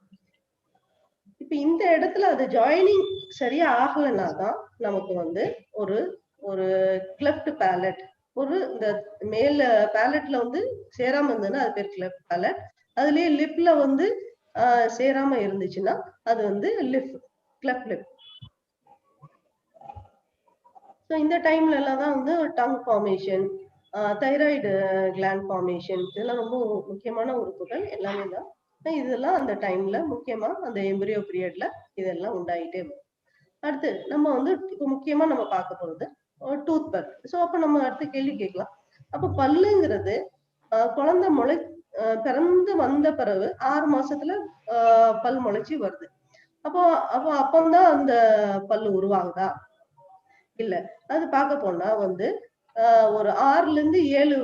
இப்ப இந்த இடத்துல அது ஜாயினிங் சரியா ஆகலைன்னா தான் நமக்கு வந்து ஒரு ஒரு கிளெஃப்ட் பேலட், ஒரு இந்த மேல பேலட்ல வந்து சேராம இருந்ததுன்னா அது பேர் கிளெஃப்ட் பேலட். அதுலயே லிப்ல வந்து சேராம இருந்துச்சுன்னா அது வந்து கிளெஃப்ட் லிப். ஸோ இந்த டைம்ல எல்லாம் தான் வந்து tongue formation, thyroid gland formation, இதெல்லாம் ரொம்ப முக்கியமான உறுப்புகள் எல்லாமே தான். இதெல்லாம் அந்த டைம்ல முக்கியமா அந்த எம்பிரியோ பீரியட்ல இதெல்லாம் உண்டாயிட்டே இருக்கும். அடுத்து நம்ம வந்து இப்போ முக்கியமா நம்ம பார்க்க போறது டூத் பல். ஸோ அப்ப நம்ம அடுத்த கேள்வி கேட்கலாம், அப்ப பல்லுங்கிறது குழந்தை பிறந்து வந்த பிறகு 6 மாசத்துல பல் முளைச்சி வருது. அப்பந்தான் அந்த பல்லு உருவாகுதா? இல்ல, அது பார்க்க போனா வந்து ஒரு 6ல இருந்து 7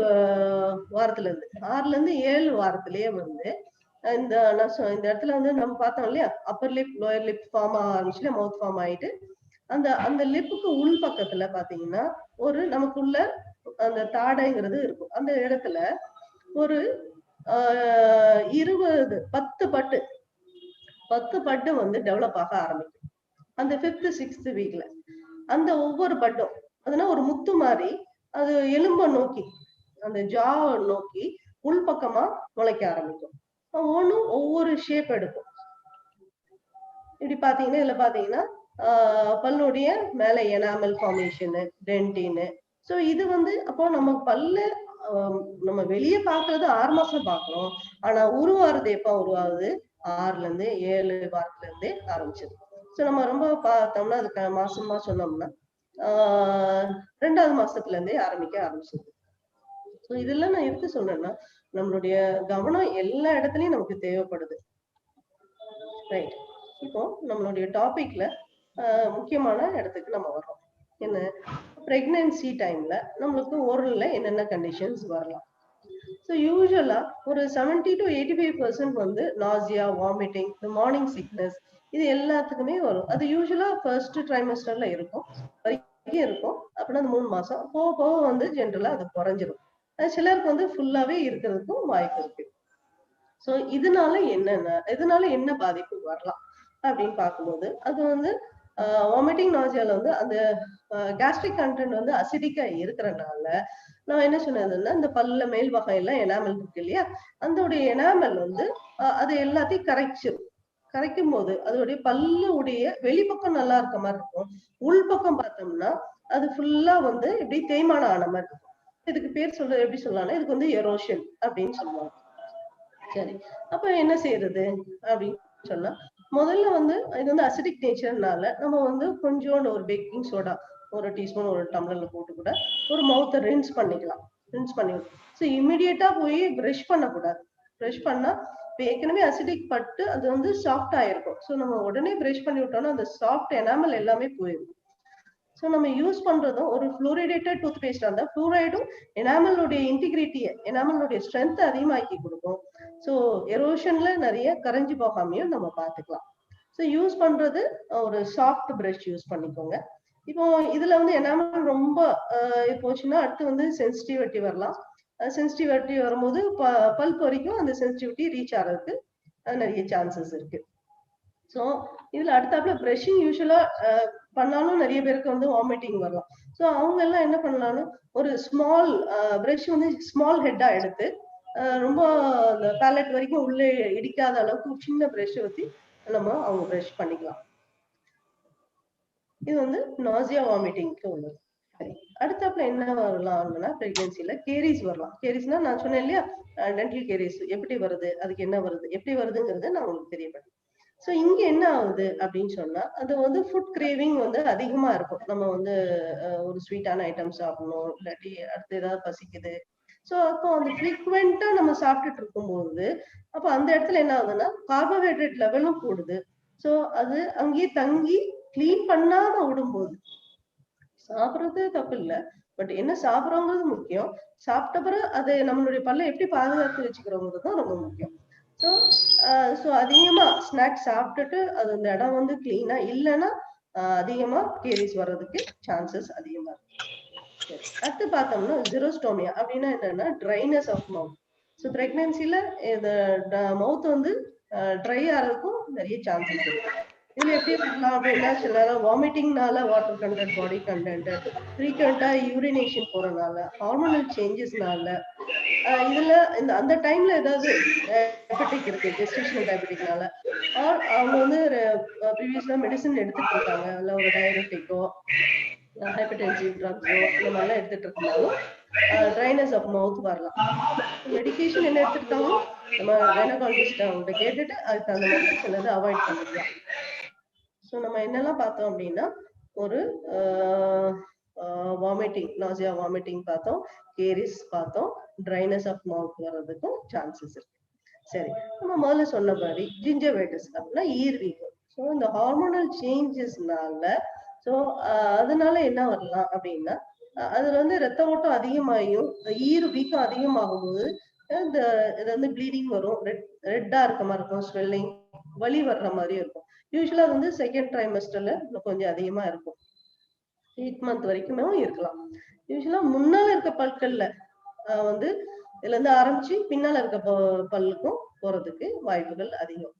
வாரத்திலேயே வந்து இந்த இடத்துல வந்து நம்ம பார்த்தோம் இல்லையா upper lip, lower lip form ஆரம்பிச்சுல மவுத் ஃபார்ம் ஆயிட்டு அந்த லிப்புக்கு உள் பக்கத்துல பாத்தீங்கன்னா ஒரு நமக்குள்ள அந்த தாடைங்கிறது இருக்கும். அந்த இடத்துல ஒரு 10 பட்டு வந்து டெவலப் ஆக ஆரம்பிக்கும் அந்த 5th 6th வீக்ல. அந்த ஒவ்வொரு பட்டும் அதுனா ஒரு முத்து மாதிரி அது எலும்ப நோக்கி அந்த ஜா நோக்கி உள்பக்கமா முளைக்க ஆரம்பிக்கும். ஒவ்வொன்றும் ஒவ்வொரு ஷேப் எடுக்கும். இப்படி பாத்தீங்கன்னா இதுல பாத்தீங்கன்னா பல்லுடைய மேல எனாமல் ஃபார்மேஷன், டென்டின். சோ இது வந்து அப்போ நம்ம பல்லு நம்ம வெளியே பாக்குறது 6 மாசம் பாக்குறோம். ஆனா உருவாறது எப்ப உருவாகுது? 6ல இருந்து 7 வாரத்துல இருந்தே ஆரம்பிச்சது. சோ நம்ம ரொம்ப பார்த்தோம்னா அதுக்கு மாசமா சொன்னோம்னா 2வது மாசத்துல இருந்தே ஆரம்பிச்சது. சோ இதெல்லாம் நான் எதுக்கு சொன்னேன்னா நம்மளுடைய கவனம் எல்லா இடத்துலயும் நமக்கு தேவைப்படுது. ரைட். இப்போ நம்மளுடைய டாபிக்ல முக்கியமான இடத்துக்கு நம்ம வர்றோம். என்ன? பிரெக்னன்சி டைம்ல நம்மளுக்கு ஓரல்ல என்னென்ன கண்டிஷன்ஸ் வரலாம்? ஸோ யூஸ்வலா ஒரு 70 to 85% வந்து நாசியா, வாமிட்டிங், மார்னிங் சிக்னஸ் இது எல்லாத்துக்குமே வரும். அது யூஸ்வலா ஃபர்ஸ்ட் ட்ரைமஸ்டர்ல இருக்கும் இருக்கும். அப்படின்னா அந்த 3 மாசம் போக போக வந்து ஜென்ரலா அது குறைஞ்சிரும். சிலருக்கு வந்து ஃபுல்லாவே இருக்கிறதுக்கும் வாய்ப்பு இருக்கு. சோ இதனால என்ன பாதிப்பு வரலாம் அப்படின்னு பார்க்கும்போது அது வந்து வாமிட்டிங் நாசியால வந்து அந்த கேஸ்ட்ரிக் கண்டென்ட் வந்து அசிடிக்கா இருக்கிறனால நான் என்ன சொன்னதுன்னா இந்த பல்ல மேல் வகையில எனாமல் இருக்கு இல்லையா, அதோடைய எனாமல் வந்து அது எல்லாத்தையும் கரைக்கும் போது அதோடைய பல்லுடைய வெளிப்பக்கம் நல்லா இருக்க மாதிரி இருக்கும். உள்பக்கம் பார்த்தோம்னா அது ஃபுல்லா வந்து இப்படி தேய்மானம் ஆன மாதிரி இருக்கும். இதுக்கு பேர் சொல்றது எப்படி சொல்லலாம்னா இதுக்கு வந்து எரோஷன் அப்படின்னு சொல்லுவாங்க. சரி, அப்ப என்ன செய்யறது அப்படின்னு சொன்னா முதல்ல வந்து இது வந்து அசிடிக் நேச்சர்னால நம்ம வந்து கொஞ்சோண்டு ஒரு பேக்கிங் சோடா ஒரு டீஸ்பூன் ஒரு டம்ளர்ல போட்டு கூட ஒரு மவுத்தை ரின்ஸ் பண்ணிக்கலாம். ரின்ஸ் பண்ணி ஸோ இமிடியேட்டா போய் ப்ரஷ் பண்ணக்கூடாது. ப்ரஷ் பண்ணா ஏற்கனவே அசிடிக் பட்டு அது வந்து சாஃப்ட் ஆயிருக்கும். ஸோ நம்ம உடனே ப்ரஷ் பண்ணி விட்டோம்னா அந்த சாஃப்ட் எனாமல் எல்லாமே போயிடும். ஸோ நம்ம யூஸ் பண்றதும் ஒரு ஃப்ளூரிடேட்டட் டூத் பேஸ்ட் இருந்தா ஃப்ளூரைடும் எனாமலுடைய இன்டிகிரிட்டியை எனாமலுடைய ஸ்ட்ரென்த் அதிகமாக்கி கொடுக்கும். ஸோ எரோஷன்ல நிறைய கரைஞ்சு போகாமையும் நம்ம பார்த்துக்கலாம். ஸோ யூஸ் பண்றது ஒரு சாஃப்ட் பிரஷ் யூஸ் பண்ணிக்கோங்க. இப்போ இதுல வந்து எனாமல் ரொம்ப போச்சுன்னா அடுத்து வந்து சென்சிட்டிவிட்டி வரலாம். சென்சிட்டிவிட்டி வரும்போது பல்ப் வரைக்கும் அந்த சென்சிட்டிவிட்டி ரீச் ஆகிறதுக்கு நிறைய சான்சஸ் இருக்கு. ஸோ இதுல அடுத்தாப்புல பிரஷிங் யூஸ்வலா பண்ணாலும் நிறைய பேருக்கு வந்து வாமிட்டிங் வரலாம். ஸோ அவங்க எல்லாம் என்ன பண்ணலாம்னு ஒரு ஸ்மால் பிரஷ் வந்து ஸ்மால் ஹெட்டா எடுத்து ரொம்ப அந்த பேலட் வரைக்கும் உள்ளே இடிக்காத அளவுக்கு சின்ன பிரஷ் ஊற்றி நம்ம அவங்க பிரஷ் பண்ணிக்கலாம். இது வந்து நாசியா வாமிட்டிங்க்கு உள்ளது. சரி, அடுத்தாப்புல என்ன வரலாம்னா பிரெக்னன்சில கேரிஸ் வரலாம். கேரிஸ்னா நான் சொன்னேன் இல்லையா, டென்டல் கேரிஸ் எப்படி வருது, அதுக்கு என்ன வருது, எப்படி வருதுங்கிறது நான் உங்களுக்கு தெரியப்படுறேன். சோ இங்க என்ன ஆகுது அப்படின்னு சொன்னா அது வந்து ஃபுட் கிரேவிங் வந்து அதிகமா இருக்கும். நம்ம வந்து ஒரு ஸ்வீட்டான ஐட்டம் சாப்பிடணும், இல்லாட்டி அடுத்து ஏதாவது பசிக்குது. சோ அப்போ அந்த ஃப்ரீக்வெண்டா நம்ம சாப்பிட்டுட்டு இருக்கும்போது அப்ப அந்த இடத்துல என்ன ஆகுதுன்னா கார்போஹைட்ரேட் லெவலும் கூடுது. சோ அது அங்கேயே தங்கி கிளீன் பண்ணாம விடும்போது சாப்பிடுறது தப்பு இல்ல, பட் என்ன சாப்பிடுறோங்கிறது முக்கியம். சாப்பிட்ட பிறகு அதை நம்மளுடைய பல்லை எப்படி பாதுகாத்து வச்சுக்கிறோங்கிறது தான் ரொம்ப முக்கியம். ஸோ அதிகமா ஸ்நாக்ஸ் சாப்பிட்டுட்டு அது அந்த இடம் வந்து கிளீனா இல்லைன்னா அதிகமா கேரிஸ் வர்றதுக்கு சான்சஸ் அதிகமா இருக்கு. அடுத்து பார்த்தோம்னா ஜெரோஸ்டோமியா அப்படின்னா என்னன்னா ட்ரைனஸ் ஆஃப் மவுத். ஸோ பிரெக்னன்சில இந்த மவுத் வந்து ட்ரை ஆகிறதுக்கும் நிறைய சான்சஸ் இருக்கு. இதுல எப்படி வரலாம் அப்படின்னா சில நேரம் வாமிட்டிங்னால வாட்டர் கண்டென்ட், பாடி கண்டென்ட், ஃப்ரீக்வெண்டா யூரினேஷன் போறதுனால, ஹார்மோனல் சேஞ்சஸ்னால, இதுல இந்த அந்த டைம்ல ஏதாவது டயபெட்டிக் இருக்கு, ஜெஸ்டேஷனல் டயபெட்டிக்னால, ஆர் அவங்க வந்து ப்ரீவியஸா மெடிசன் எடுத்துட்டு இருக்காங்க, இல்ல ஒரு டயபெட்டிக்கோ ஹைப்பர்டென்சிவ் ட்ரக்ஸோ இந்த மாதிரிலாம் எடுத்துட்டு இருந்தாலும் ட்ரைனஸ் ஆஃப் மவுத் வரலாம். மெடிகேஷன் என்ன எடுத்துக்கிட்டாலும் நம்ம கைனகாலஜிஸ்ட் அவங்கள்ட்ட கேட்டுட்டு அதுக்கு தகுந்த மாதிரி சிலது அவாய்ட் பண்ணிக்கலாம். ஸோ நம்ம என்னெல்லாம் பார்த்தோம் அப்படின்னா ஒரு வாமிட்டிங், நாசியா வாமிட்டிங் பார்த்தோம், கேரிஸ் பார்த்தோம், ட்ரைனஸ் ஆஃப் மவுத் வர்றதுக்கும் சான்சஸ் இருக்கு. சரி, நம்ம முதல்ல சொன்ன மாதிரி ஜிஞ்சவைட்டிஸ் அப்படின்னா ஈர் வீக்கம். ஸோ இந்த ஹார்மோனல் சேஞ்சஸ்னால ஸோ அதனால என்ன வரலாம் அப்படின்னா அதுல வந்து ரத்த ஓட்டம் அதிகமாகியும் ஈர் வீக்கம் அதிகமாகும் போது இந்த இது வந்து ப்ளீடிங் வரும், ரெட்டா இருக்க மாதிரி இருக்கும், ஸ்வெல்லிங், வலி வர்ற மாதிரி இருக்கும். யூஸ்வலா அது வந்து செகண்ட் ட்ரைமஸ்டர்ல கொஞ்சம் அதிகமா இருக்கும். 8 மந்த் வரைக்குமே இருக்கலாம். யூஸ்வலா முன்னால இருக்க பற்கள்ல வந்து இதுல இருந்து ஆரம்பிச்சு பின்னால இருக்க பல்லுக்கும் போறதுக்கு வாய்ப்புகள் அதிகம்.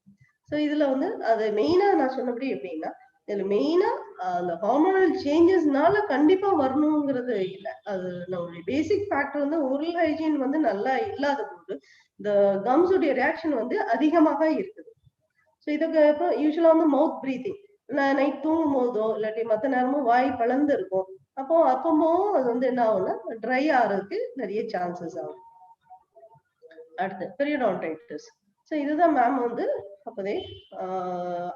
சோ இதுல வந்து அது மெயினா நான் சொன்னபடி எப்படின்னா, இதுல மெயினா அந்த ஹார்மோனல் சேஞ்சஸ்னால கண்டிப்பா வரணுங்கிறது இல்ல. அது நம்மளுடைய பேசிக் ஃபேக்டர் வந்து ஓரல் ஹைஜீன் வந்து நல்லா இல்லாத போது இந்த கம்ஸ் உடைய ரியாக்ஷன் வந்து அதிகமாக இருக்குது. ஸோ இதுக்கு அப்புறம் யூஸ்வலா வந்து மவுத் பிரீத்திங், நைட் தூங்கும் போதோ இல்லாட்டி மத்த நேரமும் வாய் பிளந்து இருக்கும். அப்பவும் அது வந்து என்ன ஆகும்னா ட்ரை ஆகிறதுக்கு நிறைய சான்சஸ் ஆகும். அடுத்து பெரியோடான்டைட்டிஸ். ஸோ இதுதான் மேம் வந்து அப்பதே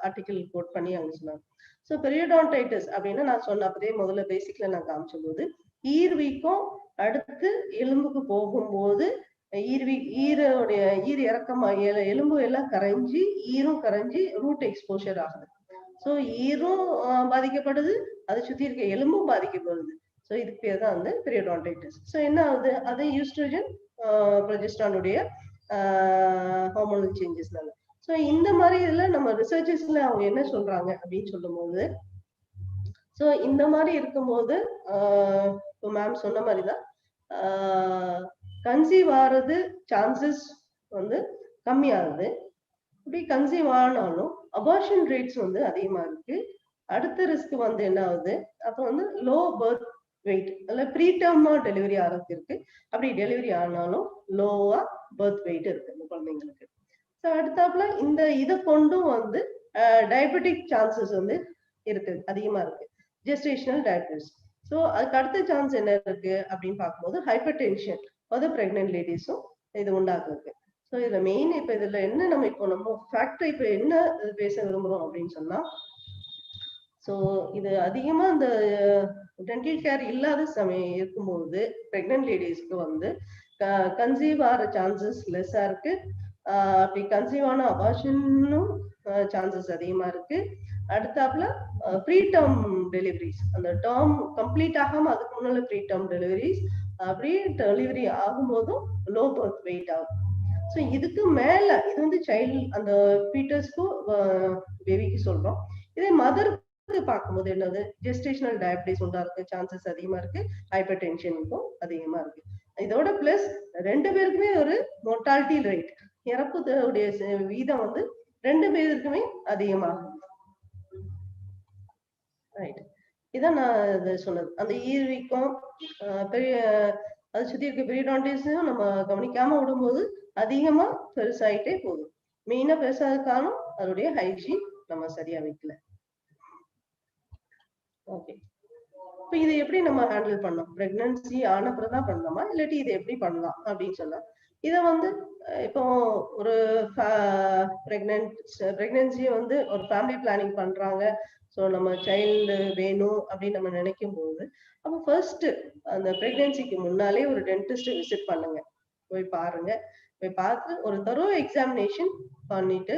ஆர்டிகிள் கோட் பண்ணி அவங்க சொன்னாங்க. ஸோ பெரியோடான்டைட்டிஸ் அப்படின்னா நான் சொன்ன அப்பதே முதல்ல பேசிக்ல நான் காமிச்ச போது ஈர் வீக்கம் அடுத்து எலும்புக்கு போகும்போது ஈரோடைய ஈர் இறக்கமா எலும்பு எல்லாம் கரைஞ்சி ஈரும் கரைஞ்சி ரூட் எக்ஸ்போஷர் ஆகுது. ஸோ ஈரும் பாதிக்கப்படுது, அதை சுத்தி இருக்க எலும்பும் பாதிக்கப்படுது. ஸோ இதுக்கு பேர் தான் வந்து பெரியோடான்டைட்டிஸ். ஸோ என்ன ஆகுது, அது ஈஸ்ட்ரோஜன் ப்ரொஜெஸ்ட்ரானுடைய ஹார்மோனல் சேஞ்சஸ்னால. ஸோ இந்த மாதிரி இதுல நம்ம ரிசர்ச்சஸ்ல அவங்க என்ன சொல்றாங்க அப்படின்னு சொல்லும் போது, ஸோ இந்த மாதிரி இருக்கும்போது இப்போ மேம் சொன்ன மாதிரிதான் கன்சீவ் ஆறது சான்சஸ் வந்து கம்மியாகுது. இப்படி கன்சீவ் ஆனாலும் அபார்ஷன் ரேட்ஸ் வந்து அதிகமா இருக்கு. அடுத்த ரிஸ்க் வந்து என்ன ஆகுது, அப்ப வந்து லோ பர்த் வெயிட், அல்ல ப்ரீடர்மா டெலிவரி ஆகிறதுக்கு இருக்கு. அப்படி டெலிவரி ஆனாலும் லோவா பர்த் வெயிட் இருக்கு இந்த குழந்தைங்களுக்கு. ஸோ அடுத்தாப்புல இந்த இதை கொண்டும் வந்து டயபெட்டிக் சான்சஸ் வந்து இருக்கு, அதிகமா இருக்கு, ஜெஸ்டேஷனல் டயபெட்டிஸ். ஸோ அதுக்கு அடுத்த சான்ஸ் என்ன இருக்கு அப்படின்னு பார்க்கும்போது ஹைப்பர் டென்ஷன் அது பிரெக்னென்ட் லேடிஸும் இது உண்டாக்குது. ஸோ இதுல மெயின் இப்ப இதுல என்ன நம்ம இப்போ நம்ம ஃபேக்டர் இப்ப என்ன பேச விரும்புறோம் அப்படின்னு சொன்னா, ஸோ இது அதிகமா இந்த டென்டல் கேர் இல்லாத சமயம் இருக்கும்போது பிரெக்னென்ட் லேடிஸ்க்கு வந்து கன்சீவ் ஆகிற சான்சஸ் லெஸ்ஸா இருக்கு. அப்படி கன்சீவ் ஆன அபார்ஷனும் சான்சஸ் அதிகமா இருக்கு. அடுத்தாப்புல ப்ரீ டேர்ம் டெலிவரிஸ், அந்த டேர்ம் கம்ப்ளீட் ஆகாம அதுக்கு முன்னால ப்ரீ டேர்ம் டெலிவரிஸ், அப்படி டெலிவரி ஆகும்போதும் லோ பர்த் வெயிட் ஆகும். ஸோ இதுக்கு மேல இது வந்து சைல்டு அந்த ஃபீட்டஸ்க்கும் பேபிக்கு சொல்றோம். இதே மதருக்கு பார்க்கும்போது என்னது, ஜெஸ்டேஷனல் டயபிட்டிஸ் உண்டாருக்கு சான்சஸ் அதிகமா இருக்கு, ஹைப்பர் டென்ஷனுக்கும் அதிகமா இருக்கு. இதோட பிளஸ் ரெண்டு பேருக்குமே ஒரு மோர்டாலிட்டி ரேட், இறப்பு வீதம் வந்து ரெண்டு பேருக்குமே அதிகமாகும். ரைட், இதான் நான் சொன்னது. அந்த ஈர்வீக்கம் பெரிய அதை சுத்தி இருக்க பெரியோடான்டிஸையும் நம்ம கவனிக்காம விடும்போது அதிகமா பெருசாயிட்டே போகுது. மெயினா பெருசாதுக்கான அதோடைய ஹைஜீன் நம்ம சரியா வைக்கல. ஓகே, இப்ப இதை எப்படி நம்ம ஹேண்டில் பண்ணோம், பிரெக்னன்சி ஆனப்புறதான் பண்ணலாமா இல்லாட்டி இதை எப்படி பண்ணலாம் அப்படின்னு சொன்னா, இதை வந்து இப்போ ஒரு பிரெக்னன்சியை வந்து ஒரு ஃபேமிலி பிளானிங் பண்றாங்க. ஸோ நம்ம சைல்டு வேணும் அப்படின்னு நம்ம நினைக்கும் போது அப்போ ஃபர்ஸ்ட் அந்த பிரெக்னன்சிக்கு முன்னாலே ஒரு டென்டிஸ்ட் விசிட் பண்ணுங்க, போய் பாருங்க. போய் பார்த்து ஒரு தரோ எக்ஸாமினேஷன் பண்ணிட்டு,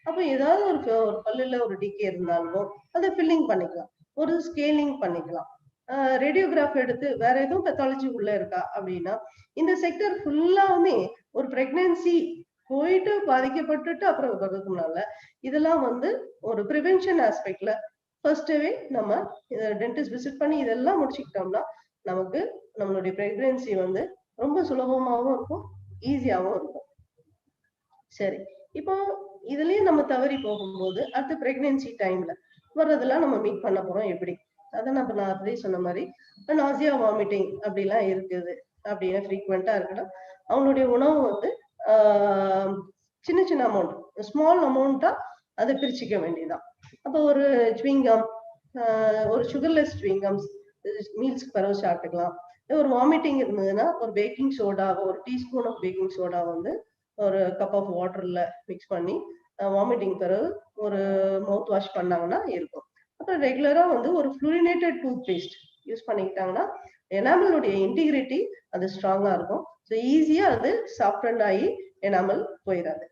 அப்போ ஏதாவது ஒரு பல்லுல ஒரு டிகே இருந்தாலும் அதை ஃபில்லிங் பண்ணிக்கலாம், ஒரு ஸ்கேலிங் பண்ணிக்கலாம், ரேடியோகிராஃப் எடுத்து வேற எதுவும் பெத்தாலஜி உள்ள இருக்கா அப்படின்னா. இந்த செக்டர் ஃபுல்லாவுமே ஒரு பிரெக்னன்சி போயிட்டு பாதிக்கப்பட்டுட்டு அப்புறம் வர்றதுக்குனால இதெல்லாம் வந்து ஒரு ப்ரிவென்ஷன் ஆஸ்பெக்ட்ல ஃபர்ஸ்டவே நம்ம டென்டிஸ்ட் விசிட் பண்ணி இதெல்லாம் முடிச்சுக்கிட்டோம்னா நமக்கு நம்மளுடைய பிரெக்னன்சி வந்து ரொம்ப சுலபமாகவும் இருக்கும், ஈஸியாகவும் இருக்கும். சரி, இப்போ இதுலயே நம்ம தவறி போகும்போது அடுத்த பிரெக்னன்சி டைம்ல வர்றதெல்லாம் நம்ம மீட் பண்ண போறோம் எப்படி, அதான் நான் அப்படியே சொன்ன மாதிரி நாசியா வாமிட்டிங் அப்படிலாம் இருக்குது அப்படின்னா ஃப்ரீக்வெண்டா இருக்கணும். அவங்களுடைய உணவு வந்து சின்ன சின்ன அமௌண்ட், ஸ்மால் அமௌண்டா அதை பிரிச்சுக்க வேண்டியதான். அப்போ ஒரு ச்விங்கம், ஒரு சுகர்லெஸ் ச்விங்கம்ஸ் மீல்ஸ்க்கு பிறகு சாப்பிட்டுக்கலாம். ஒரு வாமிட்டிங் இருந்ததுன்னா ஒரு பேக்கிங் சோடா, ஒரு டீஸ்பூன் ஆஃப் பேக்கிங் சோடா வந்து ஒரு கப் ஆஃப் வாட்டர்ல மிக்ஸ் பண்ணி வாமிட்டிங் பிறகு ஒரு மவுத் வாஷ் பண்ணாங்கன்னா இருக்கும். அப்புறம் ரெகுலரா வந்து ஒரு ஃப்ளூரினேட்டட் டூத் பேஸ்ட் யூஸ் பண்ணிக்கிட்டாங்கன்னா எனாமலுடைய இன்டிகிரிட்டி அது ஸ்ட்ராங்கா இருக்கும். ஸோ ஈஸியா அது சாஃப்டன் ஆகி எனாமல் போயிடாது.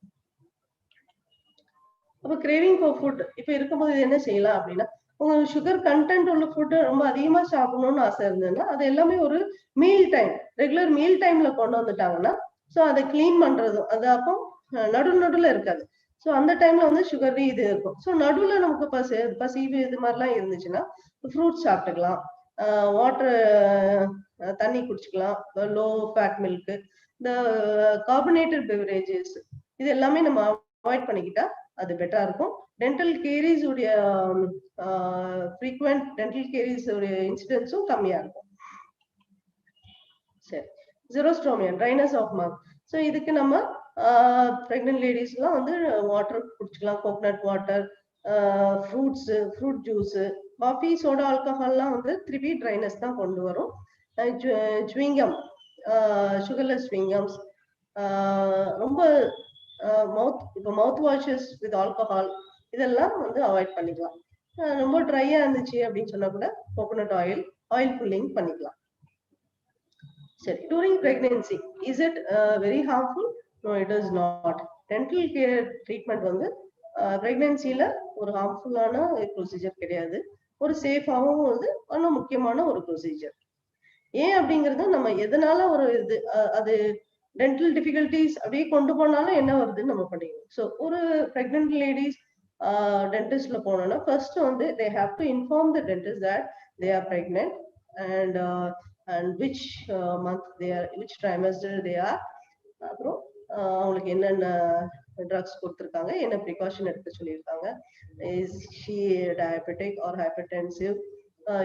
அப்ப கிரேவிங் ஃபார் ஃபுட் இப்ப இருக்கும்போது என்ன செய்யலாம் அப்படின்னா, உங்க சுகர் கண்டென்ட் உள்ள ஃபுட் ரொம்ப அதிகமா சாப்பிடணும்னு ஆசை இருந்ததுன்னா அது எல்லாமே ஒரு மீல் டைம், ரெகுலர் மீல் டைம்ல கொண்டு வந்துட்டாங்கன்னா ஸோ அதை கிளீன் பண்றதும் அது அப்போ நடுவுல இருக்காது. ஸோ அந்த டைம்ல வந்து சுகர் இது இருக்கும். ஸோ நடுவுல நமக்கு பசி இது மாதிரிலாம் இருந்துச்சுன்னா ஃப்ரூட்ஸ் சாப்பிட்டுக்கலாம், வாட்டர் தண்ணி குடிச்சுக்கலாம், லோ ஃபேட் மில்க், இந்த கார்பனேட்டட் பெவரேஜஸ் இது எல்லாமே நம்ம அவாய்ட் பண்ணிக்கிட்டா அது பெட்டரா இருக்கும். டென்டல் கேரிஸ் உடைய ஃப்ரீக்வெண்ட் டென்டல் கேரிஸ் உடைய இன்சிடென்ஸும் கம்மியா இருக்கும். சரி, xerostomia dryness of mouth. So இதுக்கு நம்ம பிரெக்னென்ட் லேடிஸ்லாம் வந்து வாட்டர் குடிச்சுக்கலாம், coconut water, fruits, fruit juice. Coffee, soda, ஆல்கஹால்லாம் வந்து திருப்பி ட்ரைனஸ் தான் கொண்டு வரும். சுவிங்கம், சுகர்லெஸ் சுவிங்கம்ஸ், ரொம்ப இப்போ மவுத் வாஷஸ் வித் ஆல்கஹால் இதெல்லாம் வந்து அவாய்ட் பண்ணிக்கலாம். ரொம்ப ட்ரையா இருந்துச்சு அப்படின்னு சொன்னா கூட கோகோனட் ஆயில் புல்லிங் பண்ணிக்கலாம். சரி, during pregnancy is it very harmful? No, it is not. Dental care treatment வந்து பிரெக்னன்சில ஒரு ஹார்ம்ஃபுல்லான ப்ரொசீஜர் கிடையாது. ஒரு சேஃபாகவும் வந்து இன்னும் முக்கியமான ஒரு ப்ரொசீஜர். ஏன் அப்படிங்கறது நம்ம எதனால ஒரு இது அது டென்டல் டிஃபிகல்டிஸ் அப்படியே கொண்டு போனாலும் என்ன வருதுன்னு நம்ம பண்ணிக்கணும். ஸோ ஒரு பிரெக்னென்ட் லேடிஸ் டென்டிஸ்ட்ல போனோம்னா ஃபர்ஸ்ட் வந்து they have to inform the dentist that they are pregnant and which month they are, which trimester they are, அப்புறம் அவங்களுக்கு என்னென்ன ட்ரக்ஸ் கொடுத்துருக்காங்க, என்ன ப்ரிகாஷன் எடுக்க சொல்லியிருக்காங்க, is she diabetic or hypertensive,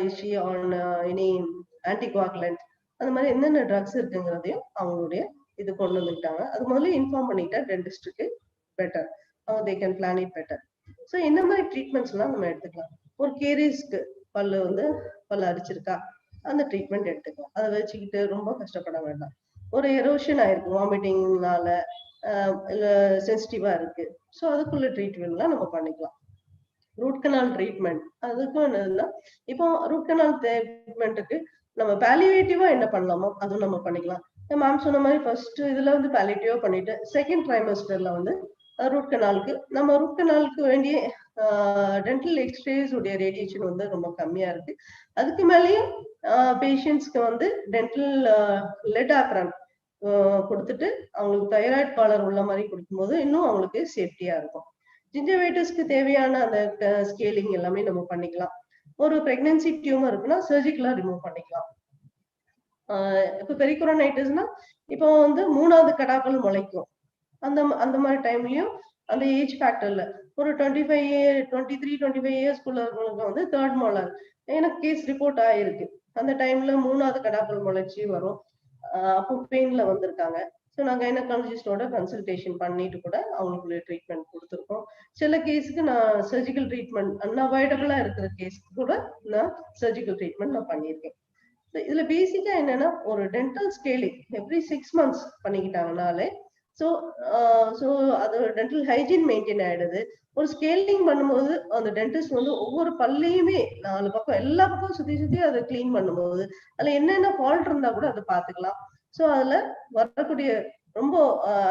is she on any anticoagulant, அந்த மாதிரி என்னென்ன ட்ரக்ஸ் இருக்குங்கிறதையும் அவங்களுடைய இது கொண்டு வந்துட்டாங்க. அது முதல்ல இன்ஃபார்ம் பண்ணிட்டா டென்டிஸ்டுக்கு better, they can plan it better. So இந்த மாதிரி ட்ரீட்மெண்ட்ஸ் எல்லாம் நம்ம எடுத்துக்கலாம். ஒரு கேரிஸ்க்கு பல்லு அரிச்சிருக்கா, அந்த ட்ரீட்மெண்ட் எடுத்துக்கலாம். அதை வச்சுக்கிட்டு ரொம்ப கஷ்டப்பட வேண்டாம். ஒரு எரோஷன் ஆயிருக்கு வாமிட்டிங்னால, இல்ல சென்சிட்டிவா இருக்கு, ஸோ அதுக்குள்ள ட்ரீட்மெண்ட்லாம் நம்ம பண்ணிக்கலாம். ரூட் கனால் ட்ரீட்மெண்ட் அதுக்கும் என்னன்னா, இப்போ ரூட் கனால் ட்ரீட்மெண்ட்டுக்கு நம்ம பாலிவேட்டிவா என்ன பண்ணலாமோ அதுவும் நம்ம பண்ணிக்கலாம். மேம் சொன்ன மாதிரி ஃபர்ஸ்ட் இதுல வந்து பாலிவேட்டிவா பண்ணிட்டு செகண்ட் ட்ரைமஸ்டர்ல வந்து ரூட் கனாலுக்கு வேண்டிய டென்டல் எக்ஸ்ரேஸ் உடைய ரேடியேஷன் வந்து ரொம்ப கம்மியா இருக்கு. அதுக்கு மேலேயும் பேஷண்ட்ஸ்க்கு வந்து டென்டல் லெட் ஆப்ரான் கொடுத்துட்டு அவங்களுக்கு தைராய்டு காலர் உள்ள மாதிரி கொடுக்கும்போது இன்னும் அவங்களுக்கு சேஃப்டியா இருக்கும். ஜிஞ்சவைட்டிஸ்க்கு தேவையான அந்த ஸ்கேலிங் எல்லாமே நம்ம பண்ணிக்கலாம். ஒரு பிரெக்னன்சி டியூமர் இருக்குன்னா சர்ஜிக்கலா ரிமூவ் பண்ணிக்கலாம். இப்ப பெரிகோரனைட்டிஸ்னா இப்போ வந்து 3வது கடாக்கள் முளைக்கும். அந்த மாதிரி டைம்லயும் அந்த ஏஜ் ஃபேக்டர்ல ஒரு 23-25 இயர்ஸ்க்குள்ள இருக்கவங்களுக்கு வந்து 3rd மோலார் எனக்கு கேஸ் ரிப்போர்ட் ஆயிருக்கு. அந்த டைம்ல 3வது கடாக்கள் முளைச்சி வரும். அப்போ பெயின்ல வந்திருக்காங்க. ஸோ நான் கைனகாலஜிஸ்டோட கன்சல்டேஷன் பண்ணிட்டு கூட அவங்களுக்கு ட்ரீட்மெண்ட் கொடுத்துருக்கோம். சில கேஸுக்கு நான் சர்ஜிக்கல் ட்ரீட்மெண்ட் அன்அவாய்டபிளா இருக்கிற கேஸ்க்கு கூட நான் சர்ஜிக்கல் ட்ரீட்மெண்ட் நான் பண்ணியிருக்கேன். இதுல பேசிக்கா என்னன்னா ஒரு டென்டல் ஸ்கேலிங் எவ்ரி 6 months பண்ணிக்கிட்டாங்கனாலே ஸோ அது டென்டல் ஹைஜீன் மெயின்டைன் ஆயிடுது. ஒரு ஸ்கேலிங் பண்ணும்போது அந்த டென்டிஸ்ட் வந்து ஒவ்வொரு பல்லையுமே 4 பக்கம் எல்லா பக்கம் சுத்தி அதை கிளீன் பண்ணும்போது அதுல என்னென்ன ஃபால்ட் இருந்தா கூட அதை பார்த்துக்கலாம். ஸோ அதுல வரக்கூடிய ரொம்ப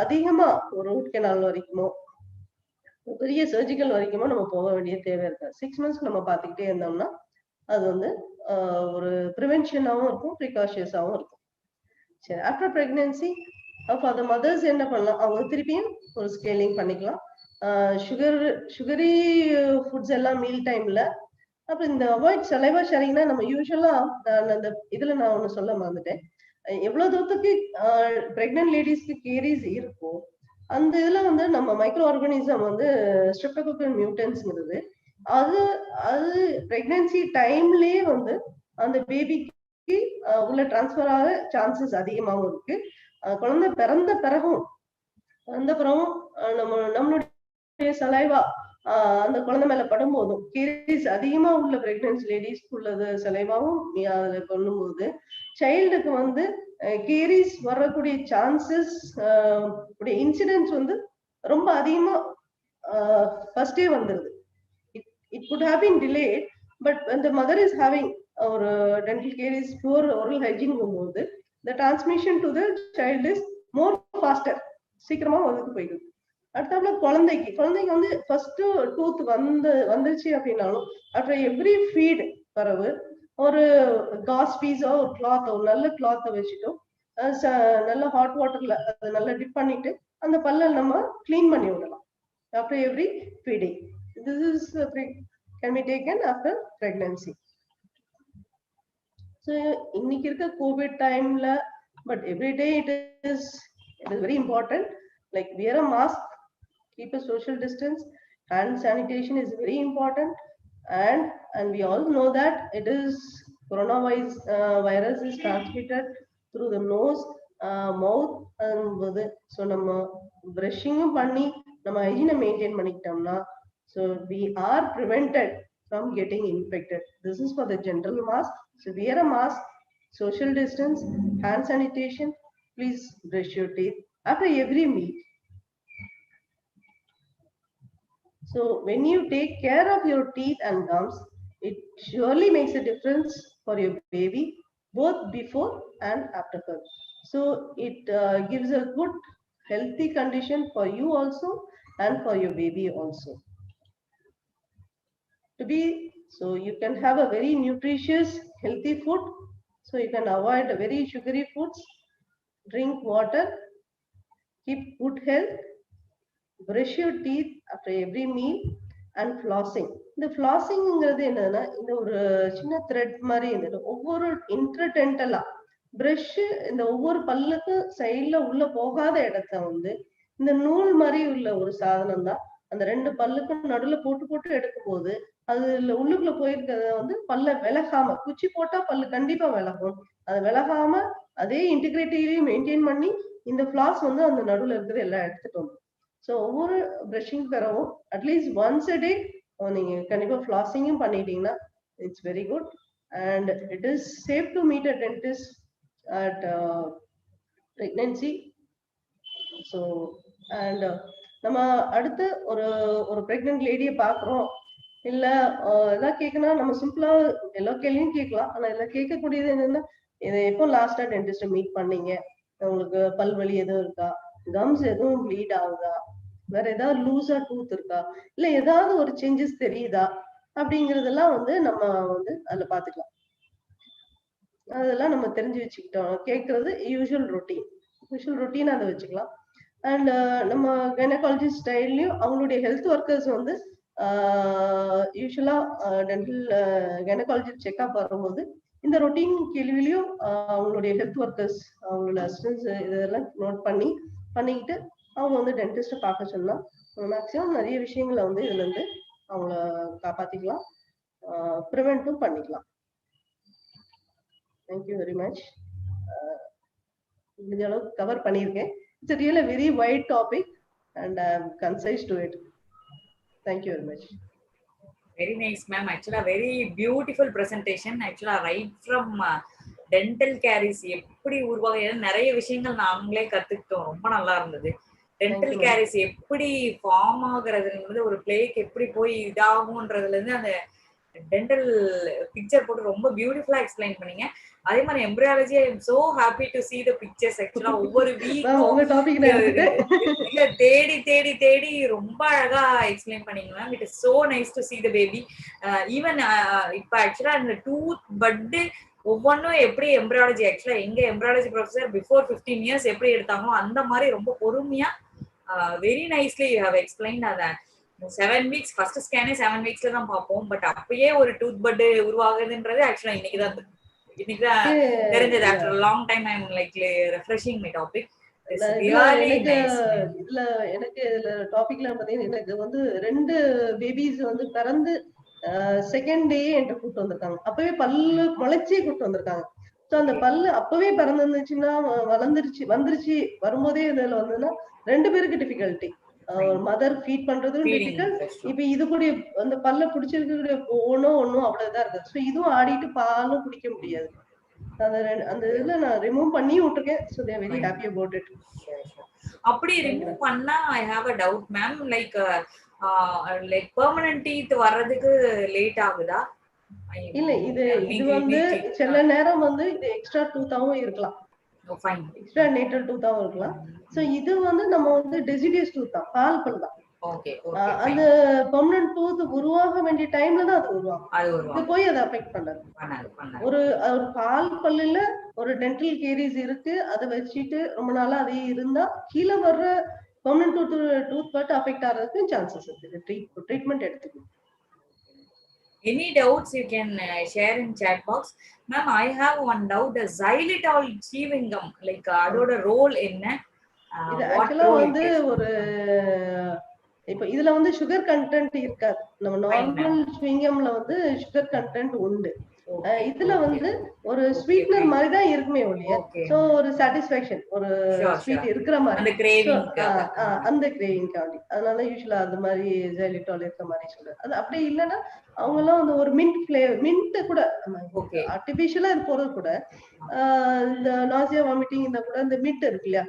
அதிகமா ஒரு ரூட் கெனால் வரைக்குமோ பெரிய சர்ஜிக்கல் வரைக்குமோ நம்ம போக வேண்டிய தேவை இருக்கு. 6 months நம்ம பார்த்துக்கிட்டே இருந்தோம்னா அது வந்து ஒரு ப்ரிவென்ஷனாகவும் இருக்கும், ப்ரிகாஷியஸாகவும் இருக்கும். சரி, after pregnancy for the mothers என்ன பண்ணலாம், அவங்க திருப்பியும் ஒரு ஸ்கேலிங் பண்ணிக்கலாம். சுகரி ஃபுட்ஸ் எல்லாம் மீல் டைம்ல. அப்புறம் இந்த அவாய்ட் சலைவா ஷேரிங்னா நம்ம யூஸ்வலா அந்த இதுல நான் ஒண்ணு சொல்ல மறந்துட்டேன். எவ்வளவு தூரத்துக்கு பிரெக்னன்ட் லேடிஸ்க்கு கேரிஸ் இருக்கோ அந்த இதுல வந்து நம்ம மைக்ரோ ஆர்கானிசம் வந்து ஸ்ட்ரெப்டோகோக்கஸ் மியூட்டன்ஸ்ங்கிறது அது பிரெக்னன்சி டைம்லயே வந்து அந்த பேபிக்கு உள்ள டிரான்ஸ்பர் ஆக சான்சஸ் அதிகமாகவும் இருக்கு. குழந்தை பிறந்த பிறகும் நம்மளுடைய சலைவா அந்த குழந்தை மேல படும் போதும் கேரிஸ் அதிகமா உள்ள பிரெக்னன்சி லேடிஸ்க்கு உள்ளது சலைவாவும் அதுல பண்ணும்போது சைல்டுக்கு வந்து கேரிஸ் வரக்கூடிய சான்சஸ் இன்சிடென்ட்ஸ் வந்து ரொம்ப அதிகமா ஃபர்ஸ்டே வந்துருது. It could have been delayed, but when the mother is having or dental care is poor oral hygiene போது the transmission to the child is more faster, சீக்கிரமா வந்து போயிடுது. அடுத்தாப்புல குழந்தைக்கு வந்து ஃபர்ஸ்ட் டூத் வந்துருச்சு அப்படின்னாலும் ஆஃப்டர் எவ்ரி ஃபீட் பிறகு ஒரு காஸ் பீஸோ ஒரு கிளாத், ஒரு நல்ல கிளாத்தை வச்சுட்டோம் நல்ல ஹாட் வாட்டர்ல அதை நல்லா டிப் பண்ணிட்டு அந்த பல்ல நம்ம கிளீன் பண்ணி விடலாம் after every feeding. This is can be taken after pregnancy. So இன்னைக்கு இருக்க COVID timeல, but every day it is very important. Like wear a mask, keep a social distance, hand sanitation is very important, and we all know that it is virus is transmitted through the nose, mouth and so நம்ம brushing பண்ணி நம்ம hygiene maintain பண்ணிக்கிட்டோம்னா, so we are prevented from getting infected. This is for the general mask. So wear a mask, social distance, hand sanitation. Please brush your teeth after every meal. So when you take care of your teeth and gums, it surely makes a difference for your baby, both before and after birth. So it gives a good healthy condition for you also and for your baby also. So you can have a very nutritious, healthy food. So you can avoid very sugary foods, drink water, keep good health, brush your teeth after every meal, and flossing. இந்த ஃபிளாசிங்ங்கிறது என்னன்னா, இந்த ஒரு சின்ன thread மாதிரி இருந்தது. ஒவ்வொரு இன்டர்டென்டலா brush இந்த ஒவ்வொரு பல்லுக்கும் சைட்ல உள்ள போகாத இடத்த வந்து இந்த நூல் மாதிரி உள்ள ஒரு சாதனம் தான் அந்த ரெண்டு பல்லுக்கும் நடுவுல போட்டு போட்டு எடுக்கும் போது அதுல உள்ளுக்குள்ள போயிருக்கிறத வந்து பல்ல விலகாம, குச்சி போட்டா பல்லு கண்டிப்பா விலகும், அது விலகாம அதே இன்டிகிரிட்டியையும் மெயின்டைன் பண்ணி இந்த ஃபிளாஸ் வந்து அந்த நடுவுல இருக்கிற எல்லாம் எடுத்துட்டு வந்து. ஸோ ஒவ்வொரு பிரஷிங் தரவும் அட்லீஸ்ட் ஒன்ஸ் அ டே நீங்க கண்டிப்பா ஃபிளாசிங்கும் பண்ணிட்டீங்கன்னா it's very good. And it is safe to meet a dentist at pregnancy. So and நம்ம அடுத்து ஒரு ஒரு பிரெக்னன்ட் லேடியை பார்க்குறோம், இல்ல ஏதாவது கேட்கணும், நம்ம சிம்பிளா எல்லா கேள்வியும் கேட்கலாம். ஆனா இதுல கேட்கக்கூடியது என்னன்னா, இதை எப்போ லாஸ்டா டென்டிஸ்ட மீட் பண்ணீங்க, உங்களுக்கு பல்வலி எதுவும் இருக்கா, கம்ஸ் எதுவும் ப்ளீட் ஆகுதா, வேற ஏதாவது லூஸா டூத் இருக்கா, இல்ல ஏதாவது ஒரு சேஞ்சஸ் தெரியுதா அப்படிங்கறதெல்லாம் வந்து நம்ம வந்து அதுல பாத்துக்கலாம். அதெல்லாம் நம்ம தெரிஞ்சு வச்சுக்கிட்டோம். கேட்கறது யூஷுவல் ரொட்டீன் அதை வச்சுக்கலாம். அண்ட் நம்ம கைனகாலஜிஸ்ட் ஸ்டைல்லையும் அவங்களுடைய ஹெல்த் ஒர்க்கர்ஸ் வந்து யூஸ்வலா டென்டல் கைனகாலஜிஸ்ட் செக்அப் வரும்போது இந்த ரொட்டீன் கேள்விலையும் அவங்களுடைய ஹெல்த் ஒர்க்கர்ஸ் அவங்களோட அசிஸ்டன்ஸ் இதெல்லாம் நோட் பண்ணிக்கிட்டு அவங்க வந்து டென்டிஸ்ட பார்க்க சொன்னா மேக்சிமம் நிறைய விஷயங்களை வந்து இதுல இருந்து அவங்கள காப்பாத்திக்கலாம், ப்ரிவென்ட்டும் பண்ணிக்கலாம். Thank you very much. முடிஞ்ச அளவுக்கு கவர் பண்ணியிருக்கேன். It's real a very wide topic and I am concise to it. Thank you very much. Very nice, ma'am. Actually, a very beautiful presentation. Actually, right from dental caries எப்படி உருவாக நிறைய விஷயங்கள் நாங்களே கத்துக்கிட்டோம். ரொம்ப நல்லா இருந்தது. டென்டல் கேரிஸ் எப்படி ஃபார்ம் ஆகுறதுன்றது, ஒரு பிளேக்கு எப்படி போய் இதாகும்ன்றதுல இருந்து அந்த டென்டல் பிக்சர் போட்டு ரொம்ப பியூட்டிஃபுல்லா எக்ஸ்பிளைன் பண்ணீங்க. அதே மாதிரி embryology, I am so happy to see the pictures. ஆக்சுவலா ஒவ்வொரு வீக்கும் தேடி தேடி தேடி ரொம்ப அழகா எக்ஸ்பிளைன் பண்ணீங்க ma'am. It is so nice to see the baby. Even இப்ப ஆக்சுவலா அந்த டூத் பட் ஒவ்வொன்றும் எப்படி எம்ப்ரியாலஜி, ஆக்சுவலா எங்க எம்ப்ரியாலஜி ப்ரொஃபசர் பிஃபோர் 15 years எப்படி எடுத்தாங்களோ அந்த மாதிரி ரொம்ப பொறுமையா very nicely you have explained. அத 7 weeks ஃபர்ஸ்ட் ஸ்கேனே 7 weeksல தான் பார்ப்போம். பட் அப்பயே ஒரு டூத் பட் உருவாகுதுன்றது ஆக்சுவலா இன்னைக்குதான் தெரிஞ்சது. After long time I am like refreshing my topic. இதுல எனக்கு இதுல டாபிக்ல பாத்தீங்கன்னா எனக்கு வந்து 2 பேபிஸ் வந்து பிறந்து செகண்ட் டே என்கிட்ட கூட்டு வந்திருக்காங்க. அப்பவே பல்லு முளைச்சே கூட்டு வந்திருக்காங்க. சோ அந்த பல்லு அப்பவே பிறந்துச்சுன்னா வந்துருச்சு வரும்போதே இதுல வந்ததுன்னா 2 பேருக்கு டிஃபிகல்ட்டி. மதர் ஃபீட் பண்றதும் டிஃபிகல்ட். இப்ப இது கூட அந்த பல்ல பிடிச்சிருக்கக்கூடிய ஒன்னும் அவ்வளவுதான் இருக்கு. சோ இதுவும் ஆடிட்டு பாலும் குடிக்க முடியாது. அந்த இதுல நான் ரிமூவ் பண்ணி விட்டுருக்கேன். So they are very happy about it. அப்படி ரிமூவ் பண்ணா I have a doubt ma'am, like permanent teeth வர்றதுக்கு லேட் ஆகுதா? இல்ல இது வந்து சில நேரம் வந்து இது எக்ஸ்ட்ரா டூத்தாவும் இருக்கலாம், எக்ஸ்ட்ரா நேட்டல் டூத்தாவும் இருக்கலாம். சோ இது வந்து நம்ம வந்து டெசிடியஸ் டூத் தான், பால் பல் தான். அந்த பெர்மனன்ட் டூத் உருவாக வேண்டிய டைம்ல தான் அது உருவாகும். இது போய் அதை அஃபெக்ட் பண்ணாது. ஒரு பால் பல்லுல ஒரு டென்டல் கேரிஸ் இருக்கு, அதை வச்சுட்டு ரொம்ப நாளா அதே இருந்தா கீழே வர்ற பெர்மனன்ட் டூத் பட் அஃபெக்ட் ஆகிறதுக்கு சான்சஸ் இருக்கு. ட்ரீட்மெண்ட் எடுத்துக்கணும். Any doubts you can share in chat box. Ma'am, I have one doubt. The xylitol chewing gum, like அதோட ரோல் என்ன? இது What ஆக்சுவலா role it வந்து plays? ஒரு இப்ப இதுல வந்து சுகர் கண்டென்ட் இருக்காது. நம்ம Fine, ma'am. நார்மல் ஸ்விங்கம்ல வந்து சுகர் கண்டென்ட் உண்டு. Okay, இதுல okay, வந்து ஒரு okay, ஸ்வீட்னர் fine. மாதிரி தான் இருக்குமே ஒழிய, Okay, சோ ஒரு சாட்டிஸ்ஃபேக்ஷன், ஒரு sure, ஸ்வீட் sure. இருக்கிற மாதிரி. அந்த சோ கிரேவிங்காக. அந்த கிரேவிங்காண்டி. அதனால யூசுவலா அது மாதிரி ஜெலிட்டால் இருக்க மாதிரி சொல்றேன். அது அப்படி இல்லைன்னா அவங்க எல்லாம் வந்து ஒரு மின்ட் ஃபிளேவர், மின்ட் கூட ஓகே. ஆர்டிபிஷியலா இது போறது கூட இந்த நாசியா வாமிட்டிங் இந்த கூட இந்த மின்ட் இருக்கு இல்லையா,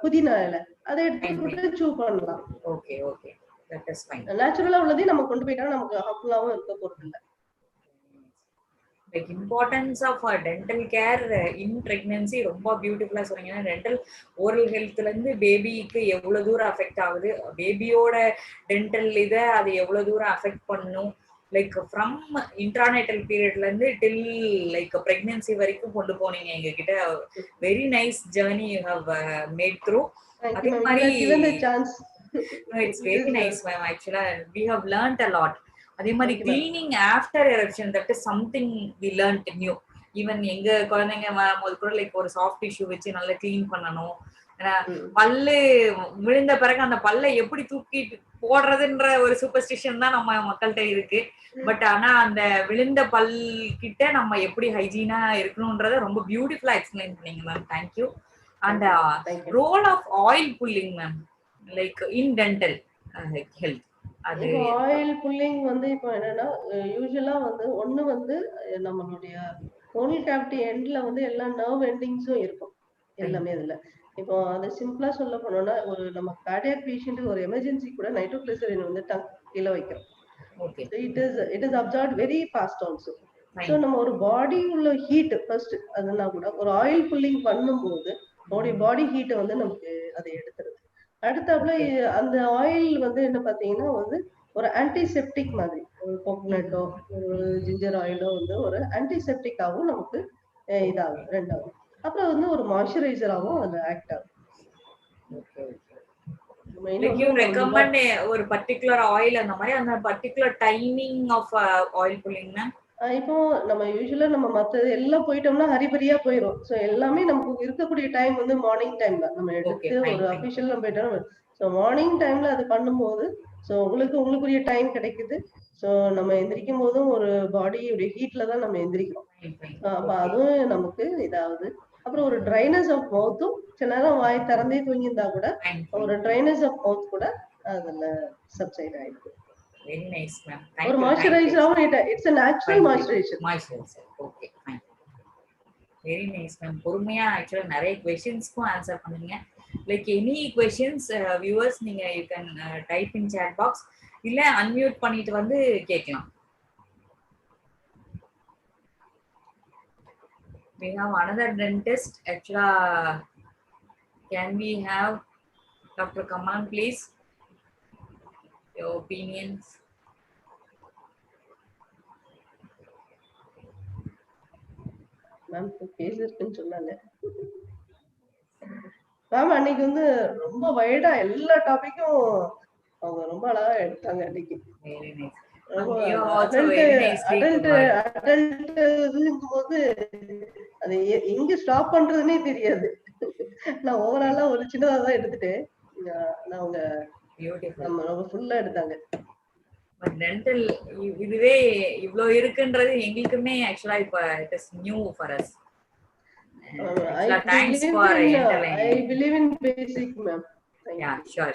புதினா இலை, அதை எடுத்து கூட சூ பண்ணலாம். Okay, okay. That is fine. நேச்சுரலா உள்ளதே நம்ம கொண்டு போயிட்டா நமக்கு ஹார்ம்ஃபுல்லாவும் இருக்க போறது இல்ல. Like importance of dental care in pregnancy ரொம்ப பியூட்டிஃபுல்லா சொன்னீங்க. டென்டல் ஓரல் ஹெல்த்ல இருந்து பேபிக்கு எவ்வளவு தூரம் அஃபெக்ட் ஆகுது, பேபியோட டென்டல் இதை அது எவ்வளவு தூரம் அஃபெக்ட் பண்ணும், லைக் ஃப்ரம் இன்ட்ரானேட்டல் பீரியட்ல இருந்து டில் லைக் பிரெக்னன்சி வரைக்கும் கொண்டு போனீங்க எங்க கிட்ட. Very nice journey you have made through. அதே மாதிரி இட்ஸ் வெரி நைஸ் மேம். ஆக்சுவலா we have learnt a lot. அதே மாதிரி cleaning after eruption, that is something we learnt new. Even எங்க குழந்தைங்க வரும்போது கூட லைக் ஒரு சாஃப்ட் டிஷ்யூ வச்சு நல்லா கிளீன் பண்ணணும். பல்லு விழுந்த பிறகு அந்த பல்லை எப்படி தூக்கிட்டு போடுறதுன்ற ஒரு சூப்பர்ஸ்டிஷன் தான் நம்ம மக்கள்கிட்ட இருக்கு. பட் ஆனா அந்த விழுந்த பல் கிட்ட நம்ம எப்படி ஹைஜீனா இருக்கணும்ன்றத ரொம்ப பியூட்டிஃபுல்லா எக்ஸ்பிளைன் பண்ணீங்க ma'am. Thank you. And role of oil pulling ma'am, like in dental health. அது ஆயில் புல்லிங் வந்து இப்போ என்னன்னா யூசுவலா வந்து ஒண்ணு வந்து நம்மளுடைய ஓரல் கேவிட்டி எண்ட்ல வந்து எல்லா நர்வ் எண்டிங்ஸும் இருக்கும் எல்லாமே இதுல. இப்போ அது சிம்பிளா சொல்ல போனோம்னா, ஒரு நம்ம கார்டியாக் பேஷண்ட் ஒரு எமர்ஜென்சி கூட நைட்ரோகிளிசரின் வந்து டங்க் கீழே வைக்கிறோம். It is absorbed very fast also. So நம்ம ஒரு பாடி உள்ள ஹீட் ஃபர்ஸ்ட் அதுனா கூட ஒரு ஆயில் புல்லிங் பண்ணும்போது நம்மளுடைய பாடி ஹீட்டை வந்து நமக்கு அதை எடுத்துருது. அடுத்தாப்புல அந்த ஆயில் வந்து என்ன பாத்தீங்கன்னா வந்து ஒரு ஆன்டிசெப்டிக் மாதிரி, ஒரு கோகோனட்டோ ஒரு ஜிஞ்சர் ஆயிலோ வந்து ஒரு ஆன்டிசெப்டிக்காவும் நமக்கு இதாகும். ரெண்டாவது அப்புறம் வந்து ஒரு மாய்ஸ்சரைசராகவும் அது ஆக்ட் ஆகும். you recommend ஒரு பர்టిక్యులர் ஆயில் அந்த மாதிரி, அந்த particular timing of oil pulling ma'am? இப்போ நம்ம யூசுவலா நம்ம மத்த எல்லாம் போயிட்டோம்னா ஹரிபரியா போயிடும். சோ எல்லாமே நமக்கு இருக்கக்கூடிய டைம் வந்து மார்னிங் டைம் தான். நம்ம எடுத்து ஒரு அபிஷியல் நம்ம போயிட்டோம். சோ மார்னிங் டைம்ல அது பண்ணும்போது சோ உங்களுக்குரிய டைம் கிடைக்குது. சோ நம்ம எந்திரிக்கும் போதும் ஒரு பாடியோட ஹீட்ல தான் நம்ம எந்திரிக்கிறோம். அப்ப அதுவும் நமக்கு இதாவது. அப்புறம் ஒரு ட்ரைனஸ் ஆஃப் மவுத்தும் சில நேரம் வாய் திறந்தே தூங்கியிருந்தா கூட ஒரு ட்ரைனஸ் ஆஃப் மவுத் கூட அதுல சப்சைட் ஆயிடுது. Very nice ma'am. ஒரு மாய்ஸ்சரைசராவும் it's a natural moisturizer. Okay, fine. Very nice ma'am. பொறுமையா ஆக்சுவலா நிறைய क्वेश्चंसக்கும் ஆன்சர் பண்ணீங்க. லைக் எனி क्वेश्चंस வியூவர்ஸ் நீங்க you can type in chat box இல்ல அன்மியூட் பண்ணிட்டு வந்து கேட்கலாம். We have another dentist. Actually, can we have Dr. Kaman, please? Your opinions. Ma'am பேசிருக்குன்னு சொன்னாங்க மேம். அன்னைக்கு வந்து ரொம்ப வைடா எல்லா டாபிக்கும் அவங்க ரொம்ப அழகா எடுத்தாங்க அன்னைக்கு. போது அது எங்க ஸ்டாப் பண்றதுன்னே தெரியாது. நான் ஓவராலா ஒரு சின்னதா தான் எடுத்துட்டேன். அவங்க ரொம்ப ஃபுல்லா எடுத்தாங்க. டென்டல் இதுவே இவ்ளோ இருக்குன்றது எங்களுக்குமே ஆக்சுவலா இப்ப it is new for us. Thanks for I believe in basic ma'am. Yeah, sure.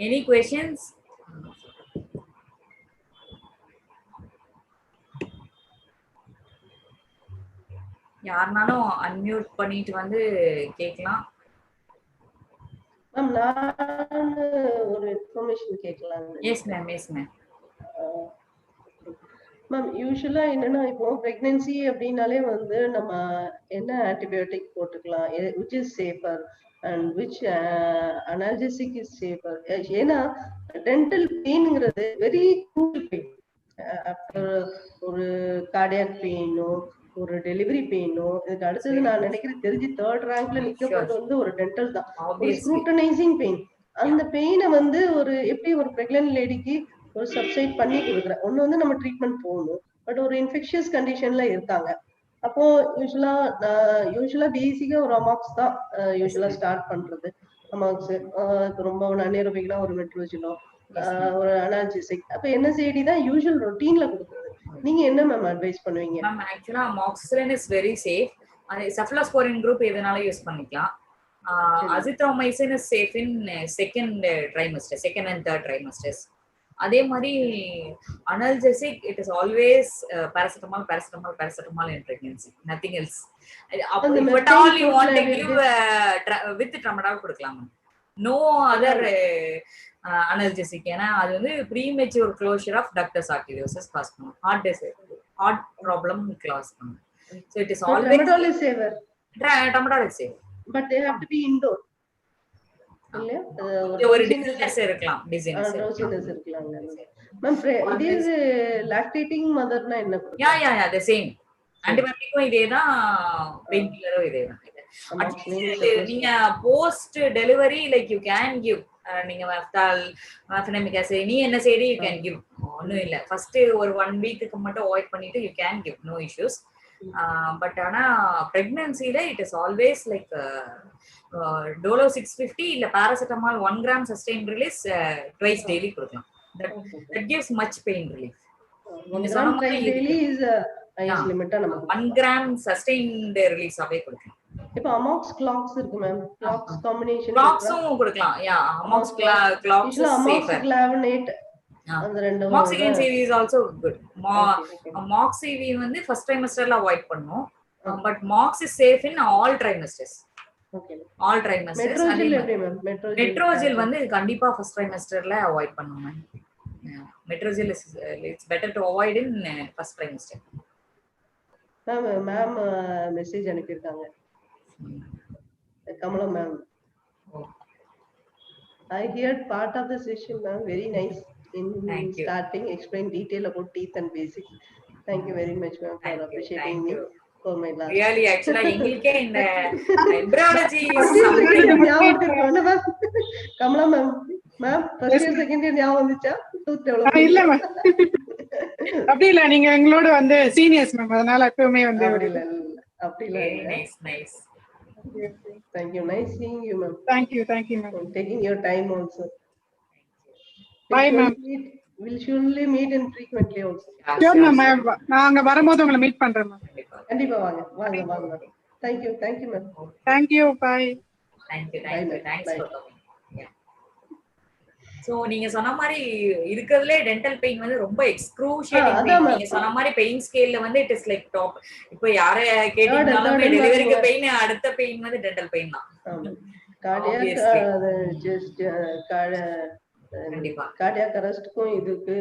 Any questions? யாருனாலும் அன்மியூட் பண்ணிட்டு வந்து கேட்கலாம். மேம் நான் ஒரு இன்ஃபர்மேஷன் கேட்கலாம். Yes ma'am. மேம் யூசுவலா என்னன்னா இப்போ பிரெக்னன்சி அப்படின்னாலே வந்து நம்ம என்ன ஆன்டிபயோட்டிக் போட்டுக்கலாம், which is safer and which analgesic is safer. ஏன்னா டென்டல் பெயின்ங்கிறது வெரி க்ரூஷியல் பெயின். ஆஃப்டர் ஒரு கார்டியாக் பெயினோ ஒரு டெலிவரி பெயினோ இதுக்கு அடுத்தது நான் நினைக்கிறேன் தெரிஞ்சு 3rd ரேங்க்ல நிக்க போறது வந்து ஒரு டென்டல் தான். ஒரு ஸ்க்ரூட்டனைசிங் பெயின். அந்த பெயினை வந்து ஒரு எப்படி ஒரு பிரெக்னன்ட் லேடிக்கு ஒரு சப்சைட் பண்ணி கொடுக்குறேன். ஒண்ணு வந்து நம்ம ட்ரீட்மெண்ட் போகணும். பட் ஒரு இன்ஃபெக்ஷியஸ் கண்டிஷன்ல இருக்காங்க. அப்போ யூஸ்வலா பேசிக்கா ஒரு அமாக்ஸ் தான் யூஸ்வலா ஸ்டார்ட் பண்றது. அமாக்ஸ் ரொம்ப அனேரோபிக்னா ஒரு மெட்ரோஜினோ, ஒரு அனால்ஜெசிக். அப்ப NSAID தான் யூஸ்வல் ரொட்டீன்ல கொடுக்குறது. நீங்க என்ன மேம் அட்வைஸ் பண்ணுவீங்க? மேம் ஆக்சுவலா அமாக்சிலின் இஸ் வெரி சேஃப். அது செஃப்லோஸ்போரின் குரூப் எதுனாலும் யூஸ் பண்ணிக்கலாம். Azithromycin is safe in second trimester, second and third trimesters. அதே மாதிரி analgesic it is always paracetamol paracetamol paracetamol in pregnancy, nothing else. If at all you want to give with tramadol கொடுக்கலாம். No other analgesic. ஏன்னா அது வந்து premature closure of ductus arteriosus cause பண்ணும், heart problem cause பண்ணும். So it is always tramadol is safer. Tramadol is safe, but they have to be indoor. ஒரு dizziness இருக்கலாம், dizziness இருக்கலாம். Ma'am இது is lactating மதர்னா என்ன? யா the same. ஆன்டிபயோட்டிக்கும் இதேதான், pain கில்லரும் இதேதான். நீங்க post delivery like you can give, நீங்க மெஃபெனமிக் ஆசிட் நீ என்ன செய்தி யூ கேன் கிவ், ஒன்றும் இல்லை. ஃபர்ஸ்ட் ஒரு 1 வீக்குக்கு மட்டும் அவாய்ட் பண்ணிட்டு you can give, no issues. But ஆனா பிரெக்னன்சில it is always like Dolo 650 இல்ல paracetamol 1 gram sustain release twice daily கொடுக்கலாம். That gives much pain relief. நீங்க சொன்ன மாதிரி டெய்லி இஸ் ஹையஸ்ட் லிமிட்டா நமக்கு 1 gram சஸ்டைன்ட் ரிலீஸ் ஆவே கொடுக்கலாம். இப்போ அமாக்ஸ் கிளாக்ஸ் இருக்கு மேம், கிளாக்ஸ் காம்பினேஷன் கிளாக்ஸும் கொடுக்கலாம். யா அமாக்ஸ் கிளாக்ஸ் இஸ் சேஃபர். கிளாவனேட் அந்த ரெண்டு Moxicillin CV is also good. Mox CV வந்து first trimesterல avoid பண்ணும். But Mox is safe in all trimesters. Okay. All trimesters. Metrogyl எப்படி மேம்? Metrogyl வந்து கண்டிப்பா first trimesterல avoid பண்ணணும். Metrogyl is it's better to avoid in first trimester. Ma'am message அனுப்பியிருக்காங்க. Kamala ma'am, I heard part of the session, ma'am. Very nice. In starting, explain detail about teeth and basics. Thank you very much, ma'am, for appreciating me for my last. Really, actually, எங்களுக்கே இந்த embryology Kamala ma'am, ma'am first year second year ஞாபகம் வந்துச்சா? Tooth எவ்வளவு? இல்ல ma'am, அப்படி இல்ல, நீங்க எங்களோட வந்து சீனியர்ஸ் மேம், அதனால எப்பவுமே வந்து அப்படி இல்ல. Nice. Thank you. Nice seeing you, ma'am. Thank you, ma'am. For taking your time also. Bye, ma'am. We'll surely meet and frequently also. Sure, ma'am. நாங்க வரும்போது உங்களை மீட் பண்றேன் மேம். கண்டிப்பா வாங்க. Thank you, ma'am. Thank you, bye. Thanks for coming. So நீங்க சொன்ன மாதிரி இருக்கிறதுல டென்டல் பெயின் வந்து ரொம்ப எக்ஸ்க்ரூஷியேட்டிங் பெயின். நீங்க சொன்ன மாதிரி பெயின் ஸ்கேல்ல வந்து இட் இஸ் லைக் டாப். இப்போ யாரை கேட்டீங்கனாலும் டெலிவரிக்கு பெயின், அடுத்த பெயின் வந்து டென்டல் பெயின் தான். கண்டிப்பா கார்டியாக் அரெஸ்ட்க்கும் இதுக்கு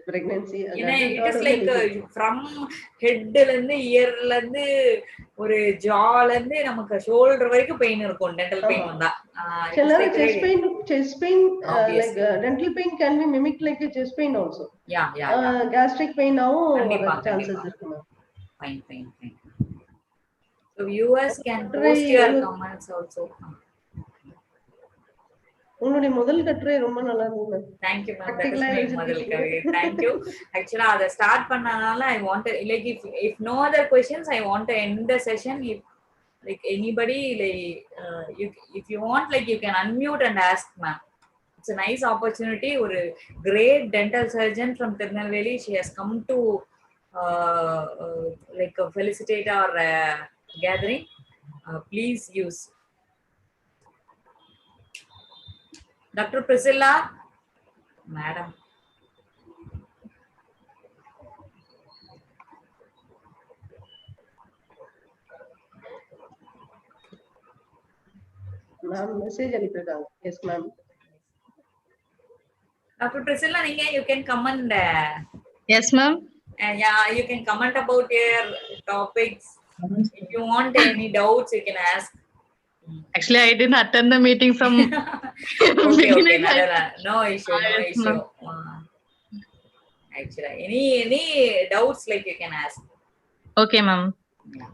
pregnancy it is like from ஹெட்ல இருந்து இயர்ல இருந்து ஒரு ஜால இருந்து நமக்கு ஷோல்டர் வரைக்கும் பெயின் இருக்கும் டென்டல் பெயின் வந்தா. chest pain like dental pain can be mimicked like a chest pain also. Gastric pain now chances irukku. Fine. So viewers can post your comments also. உங்களுடைய முதல் கட்டுரை ரொம்ப நல்லா இருந்தது. Thank you ma'am. முதல் கட்டுரை. Thank you. Actually அத start பண்ணனால I want to like if no other questions I want to end the session. If like anybody like if you want like you can unmute and ask ma'am. It's a nice opportunity. Or great dental surgeon from Tirunelveli, she has come to like felicitate our gathering. Please use Dr. Priscilla, madam. Ma'am, message அனுப்பிருக்காங்க. Yes, ma'am. Dr. Priscilla, you can comment. Yes, ma'am. And yeah, you can comment about your topics. If you want any doubts, you can ask. Actually, I didn't attend the meeting from. Okay. No issue. Actually, any doubts like you can ask. Okay, ma'am. Yeah.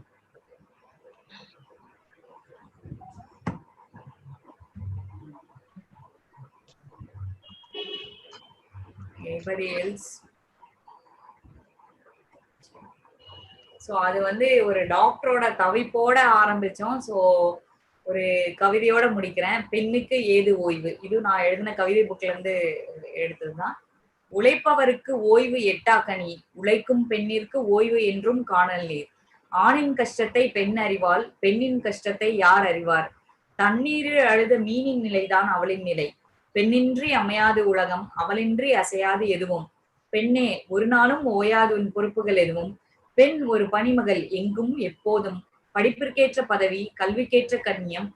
anybody else? So அது வந்து ஒரு டாக்டரோட தவிப்போட ஆரம்பிச்சோம். So ஒரு கவிதையோட முடிக்கிறேன். பெண்ணுக்கு ஏது ஓய்வு, இது நான் எழுதின கவிதை புக்ல இருந்து எடுத்ததுதான். உழைப்பவருக்கு ஓய்வு எட்டாக்கனி, உழைக்கும் பெண்ணிற்கு ஓய்வு என்றும் காணல் நீர். ஆணின் கஷ்டத்தை பெண் அறிவாள், பெண்ணின் கஷ்டத்தை யார் அறிவார்? தண்ணீரில் அழுத மீனின் நிலைதான் அவளின் நிலை. பெண்ணின்றி அமையாது உலகம், அவளின்றி அசையாது எதுவும். பெண்ணே ஒரு நாளும் ஓயாது உன் பொறுப்புகள் எதுவும். பெண் ஒரு பணிமகள் எங்கும் எப்போதும். படிப்பிற்கேற்ற பதவி, கல்விக்கேற்ற கண்ணியம்,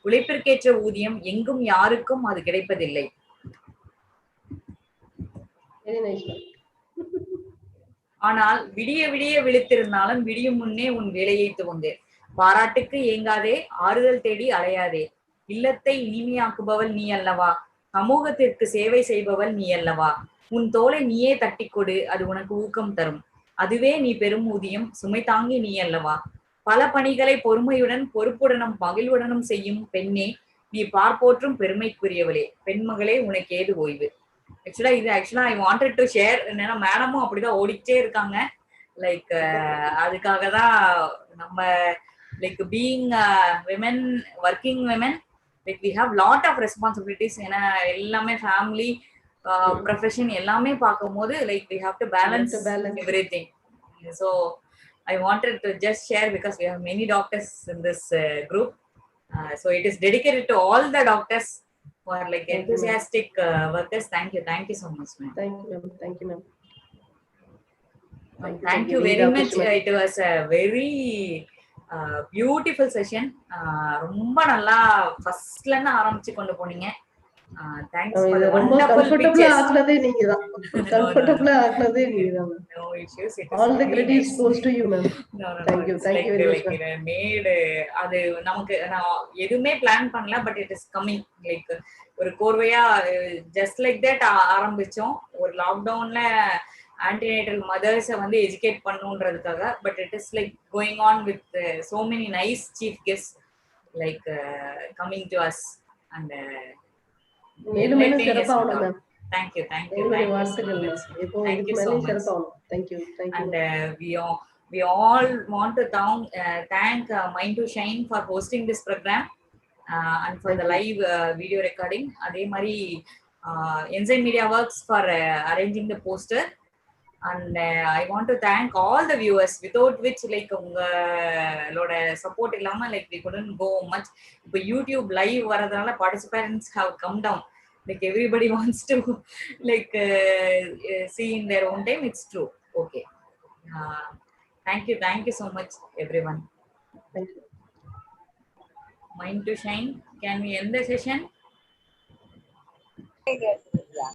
உழைப்பிற்கேற்ற ஊதியம் எங்கும் யாருக்கும் அது கிடைப்பதில்லை. Very nice. ஆனால் விடிய விடிய விழித்திருந்தாலும் விடியும் முன்னே உன் வேலையை துவங்கு. பாராட்டுக்கு ஏங்காதே, ஆறுதல் தேடி அலையாதே. இல்லத்தை இனிமையாக்குபவள் நீ அல்லவா, சமூகத்திற்கு சேவை செய்பவள் நீ அல்லவா. உன் தோலை நீயே தட்டிக்கொடு, அது உனக்கு ஊக்கம் தரும். அதுவே நீ பெரும் ஊதியம், சுமை தாங்கி நீ அல்லவா. பல பணிகளை பொறுமையுடன் பொறுப்புடனும் மகிழ்வுடனும் செய்யும் பெண்ணே, நீ பார்ப்போற்றும் பெருமைக்குரியவளே. பெண்மகளே உனக்கு ஏது ஓய்வு. ஆக்சுவலா ஐ வாண்டட் டு ஷேர். என்னன்னா மேடமும் அப்படிதான் ஓடிக்கிட்டே இருக்காங்க. லைக் அதுக்காக தான் நம்ம like being women, working women, like we have lot of responsibilities. ஏன்னா எல்லாமே ஃபேமிலி, ப்ரொஃபஷன் எல்லாமே பார்க்கும்போது like we have to balance everything. So I wanted to just share because we have many doctors in this group. So it is dedicated to all the doctors who are like enthusiastic workers. Thank you so much, ma'am. Thank you, ma'am. Thank you, ma'am. Thank you very much. It was a very beautiful session. ரொம்ப நல்லா ஃபர்ஸ்ட்ல இருந்து ஆரம்பிச்சு கொண்டு போனீங்க. Thanks for the wonderful pictures. ஆக்குனதே நீங்கதான். கம்ஃபர்ட்டபிளா ஆக்குனதே நீங்கதான். No issues. All the credit goes to you, ma'am. No. Thank you very much. Made அது நமக்கு நான் எதுவுமே பிளான் பண்ணல, but it is coming like ஒரு கோர்வையா ஜஸ்ட் லைக் தட் ஆரம்பிச்சோம். ஒரு லாக்டவுன்ல ஆன்டிநேட்டல் மதர்ஸை வந்து எஜுகேட் பண்ணுன்றதுக்காக, but it is like going on with so many nice chief guest like coming to us. And மேலும் மேலும் சிறப்பாகணும் மேம். Thank you. வாழ்த்துக்கள் மேம். இப்போ இதுக்கு மேலே சிறப்பாகணும். Thank you. And we all want to thank Mind to Shine for hosting this program and for the live video recording. அதே மாதிரி Enzyme Media Works for arranging the poster. And I want to thank all the viewers, without which like உங்களோட support இல்லாம like we couldn't go much. இப்போ YouTube live வரதுனால participants have come down. Like everybody wants to like see in their own time. It's true. Okay. Thank you so much everyone. Thank you. Mind to Shine, can we end the session? Yes.